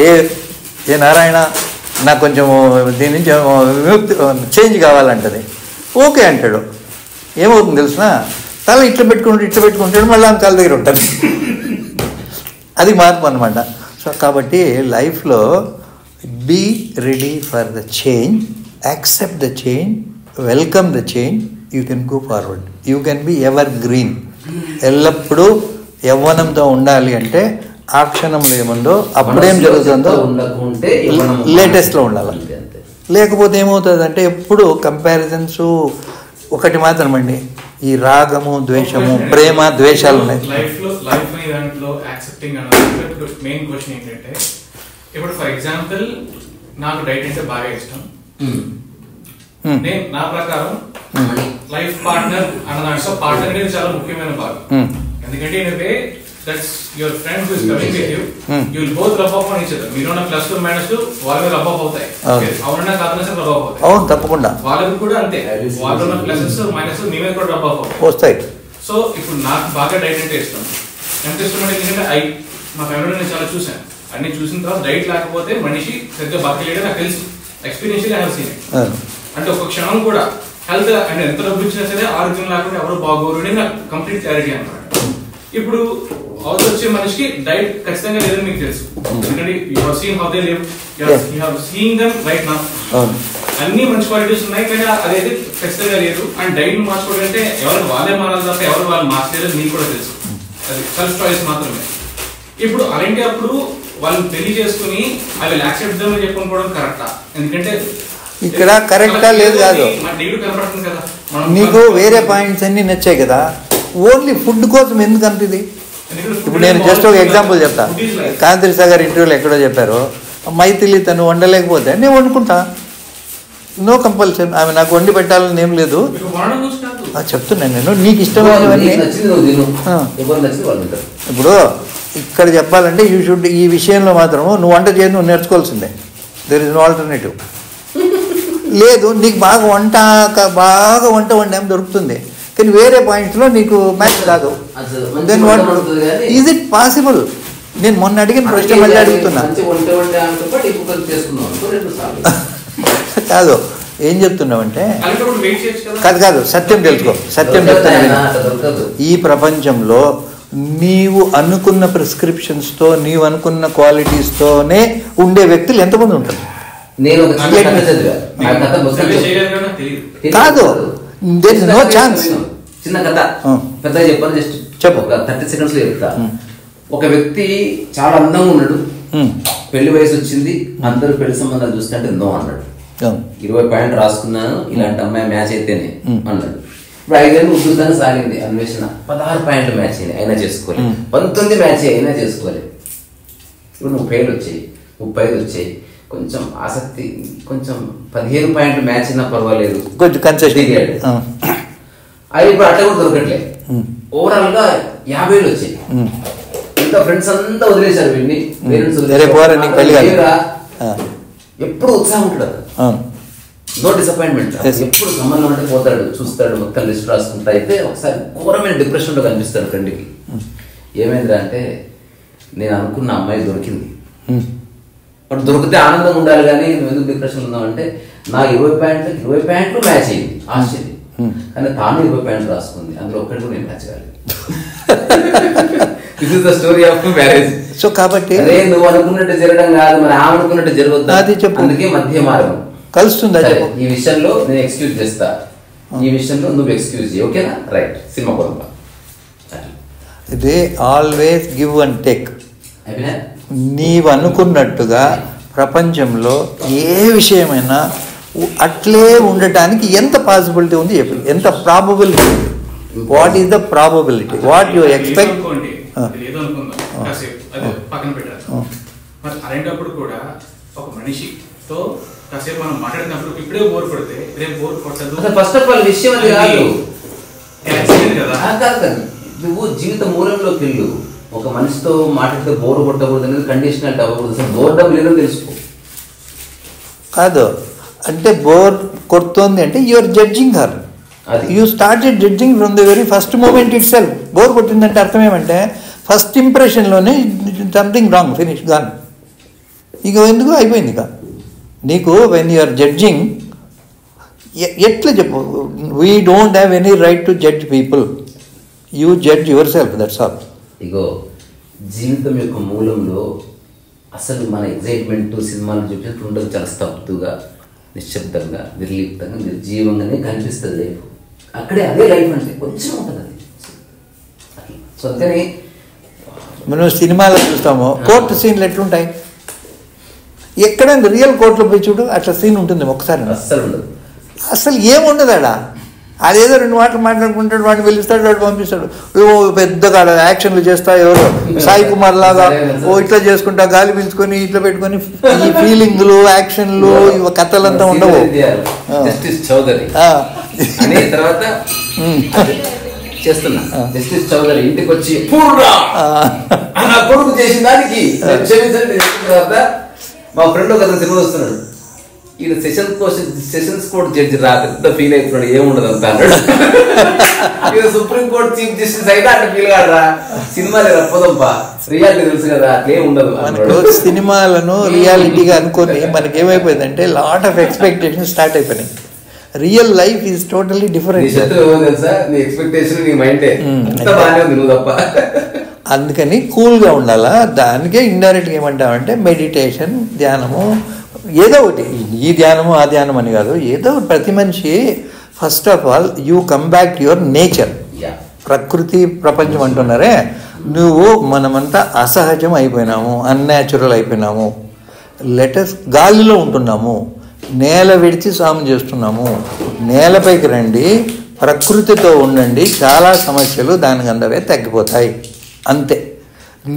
ఏ నారాయణ నాకు కొంచెం దీని నుంచి విముక్తి చేంజ్ కావాలంటది. ఓకే అంటాడు. ఏమవుతుంది తెలిసిన, తల ఇట్లా పెట్టుకుంటాడు, మళ్ళీ ఆమె కాళ్ళ దగ్గర ఉంటుంది. అది మార్పు అనమాట. సో కాబట్టి లైఫ్లో be ready for the change, accept the change, welcome the change, you can go forward, you can be evergreen. ఎల్లప్పుడూ యవ్వనంతో ఉండాలి అంటే ఆ క్షణంలో ఏముందో అప్పుడేం జరుగుతుందో లేటెస్ట్లో ఉండాలి. లేకపోతే ఏమవుతుందంటే ఎప్పుడు కంపారిజన్స్. ఒకటి మాత్రం అండి, ఈ రాగము, ద్వేషము, ప్రేమ, ద్వేషాలు ఉన్నాయి. మెయిన్ క్వశ్చన్ ఏంటంటే, ఇప్పుడు ఫర్ ఎగ్జాంపుల్ నాకు డైట్ అంటే బాగా ఇష్టం. నేను నా ప్రకారం లైఫ్ పార్ట్నర్ అన్న దాంట్లో పార్ట్నర్ అనేది చాలా ముఖ్యమైన భాగం. ఎందుకంటే in way that's your friend who is coming with you, you will both rub of on each other. మీరున్న ప్లస్ టు మైనస్ టు వాళ్ళు రబ్ ఆఫ్ అవుతాయి. అవునన్నా కాదన్నా సరే రబ్ ఆఫ్ అవుతాయి. అవును, తప్పకుండా. వాళ్ళకి కూడా అంతే, వాళ్ళున్న ప్లసెస్ మైనస్ మీ మీద కూడా రబ్ ఆఫ్ అవుతాయి. సో ఇప్పుడు నాకు బాగా డైట్ అంటే ఇష్టం. ఎంత ఇష్టం అంటే ఎందుకంటే మా ఫ్యామిలీలో నేను చాలా చూసాను. అన్ని చూసిన తర్వాత డైట్ లేకపోతే మనిషి సరిగ్గా బతకలేడని నాకు తెలుసు. Experiential have seen. అంటే ఒక క్షణం కూడా హెల్త్ అంటే ఎంత డబ్బు ఇచ్చినా సరే ఆరోగ్యం లేకుండా ఎవరు బాగోరు అని నాకు కంప్లీట్ క్లారిటీ అనమాట. ఇప్పుడు అవతల వచ్చే మనిషికి డైట్ ఖచ్చితంగా లేదని మీకు తెలుసు. ఎందుకంటే you have seen how they live, you have seen them right now. అన్ని మంచి క్వాలిటీస్ ఉన్నాయి, కానీ అదైతే ఖచ్చితంగా లేదు. అండ్ డైట్ మార్చుకోవడం అంటే ఎవరు వాళ్ళే మారాలి తప్ప ఎవరు వాళ్ళు మార్చలేదని మీకు కూడా తెలుసు. అది సెల్ఫ్ చాయిస్ మాత్రమే. ఇప్పుడు అలాంటి అప్పుడు వాళ్ళు పెళ్లి చేసుకుని ఐ విల్ యాక్సెప్ట్ దెమ్ అని చెప్పుకోవడం కరెక్టా? ఎందుకంటే ఇక్కడ కరెక్టా లేదు కాదు, నీకు వేరే పాయింట్స్ అన్ని నచ్చాయి కదా, ఓన్లీ ఫుడ్ కోసం ఎందుకు అంత ఇది? ఇప్పుడు నేను జస్ట్ ఒక ఎగ్జాంపుల్ చెప్తా. కాంతిరి సాగర్ ఇంటర్వ్యూలో ఎక్కడో చెప్పారు, మైథిలి తను వండలేకపోతే నేను వండుకుంటా, నో కంపల్సరీ, ఆమె నాకు వండి పెట్టాలని ఏం లేదు. చెప్తున్నాను నేను, నీకు ఇష్టమైనవన్నీ. ఇప్పుడు ఇక్కడ చెప్పాలంటే యూ షుడ్, ఈ విషయంలో మాత్రము నువ్వు వంట చేయని నువ్వు నేర్చుకోవాల్సిందే. There is no alternative. లేదు, నీకు బాగా వంట వండేం దొరుకుతుంది, కానీ వేరే పాయింట్స్లో నీకు మ్యాచ్ కాదు. Then what is it possible? నేను మొన్న అడిగిన ప్రశ్న మళ్ళీ అడుగుతున్నా. కాదు, ఏం చెప్తున్నావంటే కాదు సత్యం తెలుసుకో. సత్యం చెప్తున్నా, ఈ ప్రపంచంలో నీవు అనుకున్న ప్రిస్క్రిప్షన్స్తో, నీవు అనుకున్న క్వాలిటీస్తోనే ఉండే వ్యక్తులు ఎంతమంది ఉంటారు? కాదు, దేర్ ఇస్ నో ఛాన్స్. చిన్న కథ పెద్దగా చెప్పాను, జస్ట్ చెప్పు, ఒక 30 seconds లో చెప్తా. ఒక వ్యక్తి చాలా అందంగా ఉన్నాడు, పెళ్లి వయసు వచ్చింది, అందరూ పెళ్లి సంబంధాలు చూస్తుంటే నో అన్నాడు. 20 పాయింట్ రాసుకున్నాను, ఇలాంటి అమ్మాయి మ్యాచ్ అయితేనే అన్నాడు. ఇప్పుడు 5 ఏళ్ళు ఉద్యోగంగా సాగింది అన్వేషణ, 16 పాయింట్లు మ్యాచ్ అయ్యాయి, అయినా చేసుకోవాలి. 19 మ్యాచ్ అయినా చేసుకోవాలి. ఇప్పుడు 30 ఏళ్ళు వచ్చాయి, 35 వచ్చాయి, కొంచెం ఆసక్తి, కొంచెం 15 పాయింట్లు మ్యాచ్ అయినా పర్వాలేదు, కొంచెం కన్సెషన్ దిగాడు. అది ఇప్పుడు అట్లా కూడా దొరకట్లేదు. ఓవరాల్ గా 50 ఏళ్ళు వచ్చాయి. ఇంకా ఫ్రెండ్స్ అంతా వదిలేశారు వీడిని, ఎప్పుడు ఉత్సాహం ఉంటాడు, నో డిసప్పాయింట్మెంట్. ఎప్పుడు సంబంధం అంటే పోతాడు, చూస్తాడు, మొత్తం లిస్ట్ రాసుకుంటా. అయితే ఒకసారి ఘోరమైన డిప్రెషన్ లో కనిపిస్తాడు ఫ్రెండ్కి. ఏమైందిరా అంటే, నేను అనుకున్న అమ్మాయి దొరికింది. అప్పుడు దొరికితే ఆనందం ఉండాలి, కానీ నువ్వు ఎందుకు డిప్రెషన్ ఉన్నావు అంటే, నా 20 పాయింట్లు మ్యాచ్ అయింది, ఆశ్చర్యం. కానీ తాను 20 పాయింట్లు రాసుకుంది, అందులో ఒక్కటి కూడా నేను మ్యాచ్ కాలేదు. This is the story of marriage. So కాబట్టి అదే నువ్వు అనుకున్నట్టు జరగడం కాదు, మరి ఆమె అనుకున్నట్టు జరగదు. అందుకే మధ్య మార్గం కలుస్తుందా? ఈ విషయంలో నేను ఎక్స్క్యూజ్ చేస్తా. ఈ విషయంలో నువ్వు ఎక్స్క్యూజ్ చేయి, ఓకేనా? రైట్, సినిమా కొరంప. They always give and take. నీవు అనుకున్నట్టుగా ప్రపంచంలో ఏ విషయమైనా అట్లే ఉండటానికి ఎంత పాసిబిలిటీ ఉంది చెప్పి, ఎంత ప్రాబబిలిటీ ఉంది? What is the probability? What you expect? పక్కన పెట్టారు. మరి అలాంటప్పుడు కూడా ఒక మనిషితో కాసేపు మనం మాట్లాడినప్పుడు ఇప్పుడే బోర్ కొడితే రేపు బోర్ కొట్టదు. ఫస్ట్ ఆఫ్ ఆల్ విషయం అది కాదు కదా. నువ్వు జీవిత మూలంలోకి వెళ్ళు. ఒక మనిషితో మాట్లాడితే బోర్ కొట్టకూడదు అనేది కండిషనల్ అవ్వకూడదు. అసలు బోర్డం లేదో తెలుసుకో. కాదు అంటే బోర్ కొడుతోంది అంటే you're judging her. You started judging from the very first moment itself. Bore కొట్టిందంటే అర్థం ఏమంటే ఫస్ట్ ఇంప్రెషన్లోనే సంథింగ్ రాంగ్, ఫినిష్, గాన్. ఇక ఎందుకు అయిపోయింది. ఇక నీకు వెన్ యూఆర్ జడ్జింగ్ ఎట్లా చెప్పు, we don't have any right to judge people. You judge yourself, that's all. Ego జీవితం యొక్క మూలంలో అసలు మన ఎగ్జైట్మెంట్ సినిమాలు చూపించినట్టు ఉండదు. చాలా స్తబ్దుగా, నిశ్శబ్దంగా, నిర్లిప్తంగా, నిర్జీవంగానే కనిపిస్తుంది లైఫ్. అక్కడే అదే లైఫ్ అంటే కొంచెం ఉంటుంది అది. సో అందుకని మనం సినిమాలో చూస్తాము కోర్టు సీన్లు ఎట్లుంటాయి, ఎక్కడైనా రియల్ కోర్టులో పోయి చూడు అట్లా సీన్ ఉంటుంది ఒకసారి. అస్సలు ఉండదు. అసలు ఏముండదు ఆడ. అదేదో 2 మాటలు మాట్లాడుకుంటాడు, వాడిని పిలుస్తాడు, వాడు పంపిస్తాడు. పెద్దగా యాక్షన్లు చేస్తా ఎవరో సాయి కుమార్ లాగా ఇట్లా చేసుకుంటా గాలి పీల్చుకొని ఇట్లా పెట్టుకొని ఈ ఫీలింగ్లు, యాక్షన్లు, కథలంతా ఉండవు. జస్టిస్ చౌదరి తర్వాత చేస్తున్నా. జస్టిస్ చౌదరి ఇంటికి వచ్చి నా కొడుకు చేసిన దానికి క్షమించండి తర్వాత మా ఫ్రెండ్ ఒక సినిమా వస్తున్నాడు. ఈయన సెషన్స్ కోర్ట్ జడ్జి రా, పెద్ద ఫీల్ అవుతున్నాడు, ఏముండదు అంత అన్నాడు. ఈయన సుప్రీం కోర్ట్ చీఫ్ జస్టిస్ అయితే అట్లా ఫీల్ కాడరా, సినిమాలే రప్పదంపా, రియాలిటీ తెలుసు కదా, అట్లే ఉండదు. మనకు సినిమాలను రియాలిటీగా అనుకొని మనకి ఏమైపోయిందంటే లాట్ ఆఫ్ ఎక్స్పెక్టేషన్ స్టార్ట్ అయిపోయినాయి. Real life is totally different. తెలుసా నీ ఎక్స్పెక్టేషన్ నీ మైండే అంత బాగానే ఉంది, నువ్వు తప్ప. అందుకని కూల్గా ఉండాలా. దానికే ఇండైరెక్ట్గా ఏమంటామంటే మెడిటేషన్, ధ్యానము, ఏదో ఒకటి. ఈ ధ్యానము ఆ ధ్యానం అని కాదు, ఏదో ప్రతి మనిషి first of all you come back to your nature. ప్రకృతి ప్రపంచం అంటున్నారే, నువ్వు మనమంతా అసహజం అయిపోయినాము, అన్యాచురల్ అయిపోయినాము. లెటస్ గాలిలో ఉంటున్నాము, నేల విడిచి సాము చేస్తున్నాము. నేలపైకి రండి, ప్రకృతితో ఉండండి, చాలా సమస్యలు దానికి అందవే తగ్గిపోతాయి. అంతే.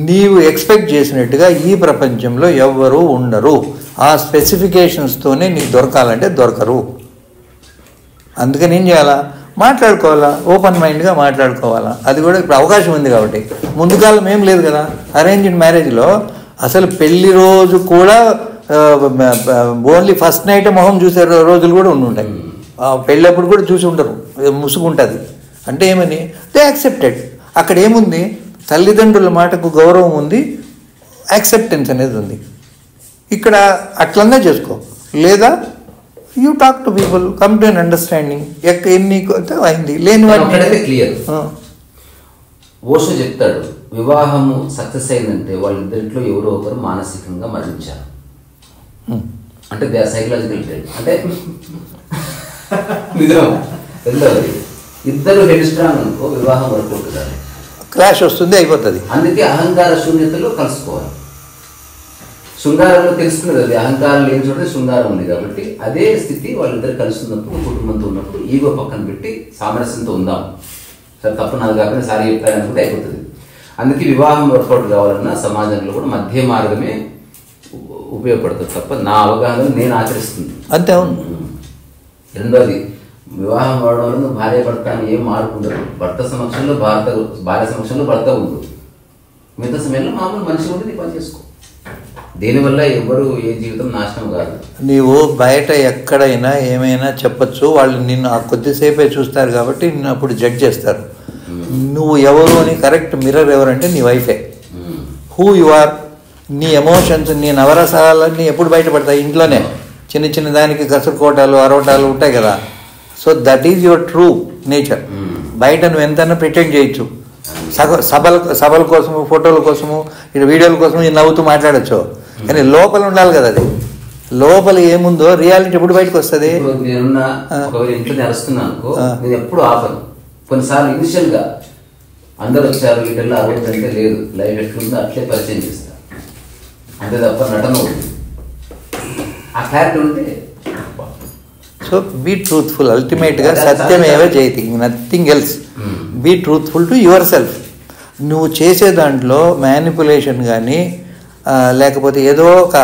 నీవు ఎక్స్పెక్ట్ చేసినట్టుగా ఈ ప్రపంచంలో ఎవ్వరూ ఉండరు. ఆ స్పెసిఫికేషన్స్తోనే నీకు దొరకాలంటే దొరకరు. అందుకని ఏం చేయాలా? మాట్లాడుకోవాలా, ఓపెన్ మైండ్గా మాట్లాడుకోవాలా. అది కూడా ఇప్పుడు అవకాశం ఉంది కాబట్టి. ముందు కాలం ఏం లేదు కదా. అరేంజ్డ్ మ్యారేజ్లో అసలు పెళ్లి రోజు కూడా ఓన్లీ ఫస్ట్ నైట్ మొహం చూసే రోజులు కూడా ఉండుంటాయి. పెళ్ళప్పుడు కూడా చూసి ఉండరు, ముసుగుంటుంది. అంటే ఏమని దే యాక్సెప్టెడ్. అక్కడ ఏముంది? తల్లిదండ్రుల మాటకు గౌరవం ఉంది, యాక్సెప్టెన్స్ అనేది ఉంది. ఇక్కడ అట్లనే చేసుకో. లేదా you talk to people, come to an understanding. ఎన్ని అయింది లేని వాడిని క్లియర్. ఓషో చెప్తాడు, వివాహము సక్సెస్ అయిందంటే వాళ్ళిద్దరిలో ఎవరో ఒకరు మానసికంగా మరణించారు. అంటే దే ఆర్ సైకలాజికల్ డెడ్. అంటే నిజం. రెండవది, ఇద్దరు హెడ్ స్ట్రాంగ్ అనుకో, వివాహం వరకు ఉంటుంది, క్లాష్ వస్తుంది, అయిపోతుంది. అందుకే అహంకార శూన్యతలో కలుసుకోవాలి. శృంగారంలో తెలుసుకున్నది అది, అహంకారం లేని చోట శృంగారం ఉంది. కాబట్టి అదే స్థితి వాళ్ళిద్దరు కలుస్తున్నప్పుడు, కుటుంబంతో ఉన్నప్పుడు ఈగో పక్కన పెట్టి సామరస్యంతో ఉందాం. సరే తప్పు నాది కాకుండా సారీ చెప్తాను అనుకుంటే అయిపోతుంది. అందుకే వివాహం వర్కౌట్ కావాలన్నా సమాజంలో కూడా మధ్య మార్గమే ఉపయోగపడుతుంది తప్ప నా అవగాహనలు నేను ఆచరిస్తుంది అంతే. అవును. రెండోది, వివాహం అవడం వల్ల భార్య భర్త అని ఏం మారుకుంటారు. భర్త సమక్షంలో భార్య సమక్షంలో భర్త ఉండు, మిగతా సమయంలో మామూలు మనిషి ఉండి నీ పని చేసుకో. దీనివల్ల ఎవరు ఏ జీవితం నాశనం కాదు. నీవు బయట ఎక్కడైనా ఏమైనా చెప్పచ్చు, వాళ్ళు నిన్ను ఆ కొద్దిసేపే చూస్తారు కాబట్టి నిన్ను అప్పుడు జడ్జ్ చేస్తారు. నువ్వు ఎవరు అని కరెక్ట్ మిర్రర్ ఎవరంటే నీ వైఫే. హూ యు ఆర్, నీ ఎమోషన్స్, నీ నవరసాలన్నీ ఎప్పుడు బయటపడతాయి? ఇంట్లోనే. చిన్న చిన్న దానికి కసురుకోటాలు, అరవటాలు ఉంటాయి కదా. So that is your true nature. బయట నువ్వు ఎంతైనా ప్రిటెండ్ చేయొచ్చు. సభల కోసము, ఫోటోల కోసము, ఇటు వీడియోల కోసము నవ్వుతూ మాట్లాడచ్చు, కానీ లోపల ఉండాలి కదా. అది లోపల ఏముందో రియాలిటీ ఎప్పుడు బయటకు వస్తుంది. నేనున్నా ఒకవేళ ఇంట్లో అరుస్తున్నాను అనుకో, నేను ఎప్పుడు ఆపను. కొన్నిసార్లు ఇనిషియల్ గా అందరు వచ్చారు వీటిల్లో అరవద్దంటే లేదు, లైవ్ ఎట్లుందో అట్లే పరిచయం చేస్తా, అంతే తప్ప నటన ఆ క్లారిటీ ఉంటే. సో బీ ట్రూత్ఫుల్, అల్టిమేట్గా సత్యమేవ జయతి, nothing else. Be truthful to yourself. నువ్వు చేసే దాంట్లో మ్యానిపులేషన్ కానీ లేకపోతే ఏదో ఒక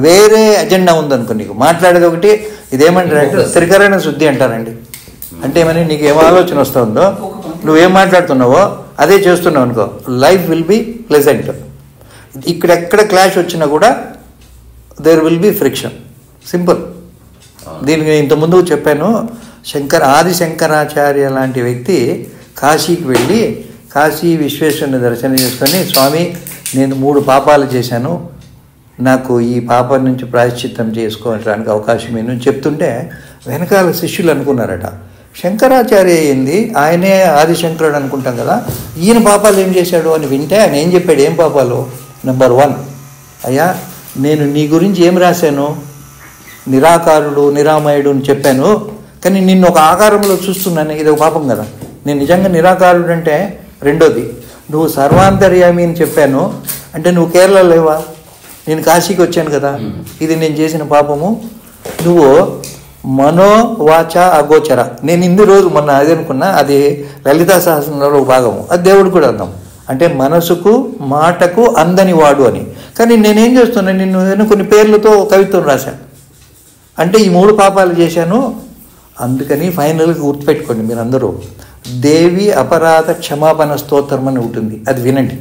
వేరే అజెండా ఉందనుకో, నీకు మాట్లాడేది ఒకటి, ఇదేమంటారంటే త్రికరణ శుద్ధి అంటారండి. అంటే ఏమని నీకు ఏం ఆలోచన వస్తుందో నువ్వేం మాట్లాడుతున్నావో అదే చేస్తున్నావు అనుకో, లైఫ్ విల్ బి ప్లెజెంట్. ఇక్కడెక్కడ క్లాష్ వచ్చినా కూడా there will be friction. Simple. దీనికి నేను ఇంతకుముందు చెప్పాను, ఆది శంకరాచార్య లాంటి వ్యక్తి కాశీకి వెళ్ళి కాశీ విశ్వేశ్వరుని దర్శనం చేసుకొని, స్వామి నేను 3 పాపాలు చేశాను, నాకు ఈ పాపం నుంచి ప్రాయశ్చిత్తం చేసుకోవడానికి అవకాశం ఏంటని చెప్తుంటే వెనకాల శిష్యులు అనుకున్నారట, శంకరాచార్య ఏంది, ఆయనే ఆదిశంకరుడు అనుకుంటాం కదా, ఈయన పాపాలు ఏం చేశాడు అని వింటే ఆయన ఏం చెప్పాడు, ఏం పాపాలు? నెంబర్ 1, అయ్యా నేను నీ గురించి ఏం రాశాను, నిరాకారుడు నిరామయుడు అని చెప్పాను, కానీ నిన్ను ఒక ఆకారంలో చూస్తున్నాను, ఇది ఒక పాపం కదా. నేను నిజంగా నిరాకారుడు అంటే. రెండోది, నువ్వు సర్వాంతర్యామి అని చెప్పాను, అంటే నువ్వు కేరళలో లేవా, నేను కాశీకి వచ్చాను కదా, ఇది నేను చేసిన పాపము. నువ్వు మనోవాచ అగోచర, నేను ఇన్ని రోజు మొన్న అది అనుకున్నా, అది లలితా సహస్రంలో ఒక భాగము, అది దేవుడు కూడా అర్థం, అంటే మనసుకు మాటకు అందని వాడు అని. కానీ నేనేం చేస్తున్నాను, నేను కొన్ని పేర్లతో కవిత్వం రాశాను, అంటే ఈ 3 పాపాలు చేశాను. అందుకని ఫైనల్గా గుర్తుపెట్టుకోండి మీరందరూ, దేవి అపరాధ క్షమాపణ స్తోత్రం అని ఉంటుంది, అది వినండి.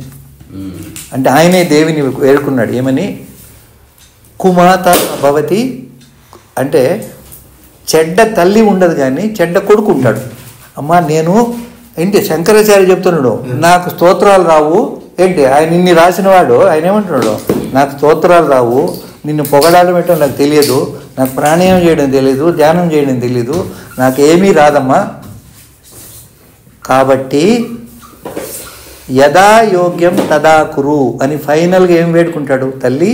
అంటే ఆయనే దేవిని వేడుకున్నాడు, ఏమని, కుమాత భవతి, అంటే చెడ్డ తల్లి ఉండదు కానీ చెడ్డ కొడుకు ఉంటాడు. అమ్మా నేను ఏంటి శంకరాచార్య చెప్తున్నాడు, నాకు స్తోత్రాలు రావు ఏంటి, ఆయన ఇన్ని రాసినవాడు ఆయన ఏమంటున్నాడు, నాకు స్తోత్రాలు రావు, నిన్ను పొగడాడం ఏంటో నాకు తెలియదు, నాకు ప్రాణాయామం చేయడం తెలియదు, ధ్యానం చేయడం తెలియదు, నాకేమీ రాదమ్మా. కాబట్టి యదా యోగ్యం తదా కురు అని ఫైనల్గా ఏం వేడుకుంటాడు, తల్లి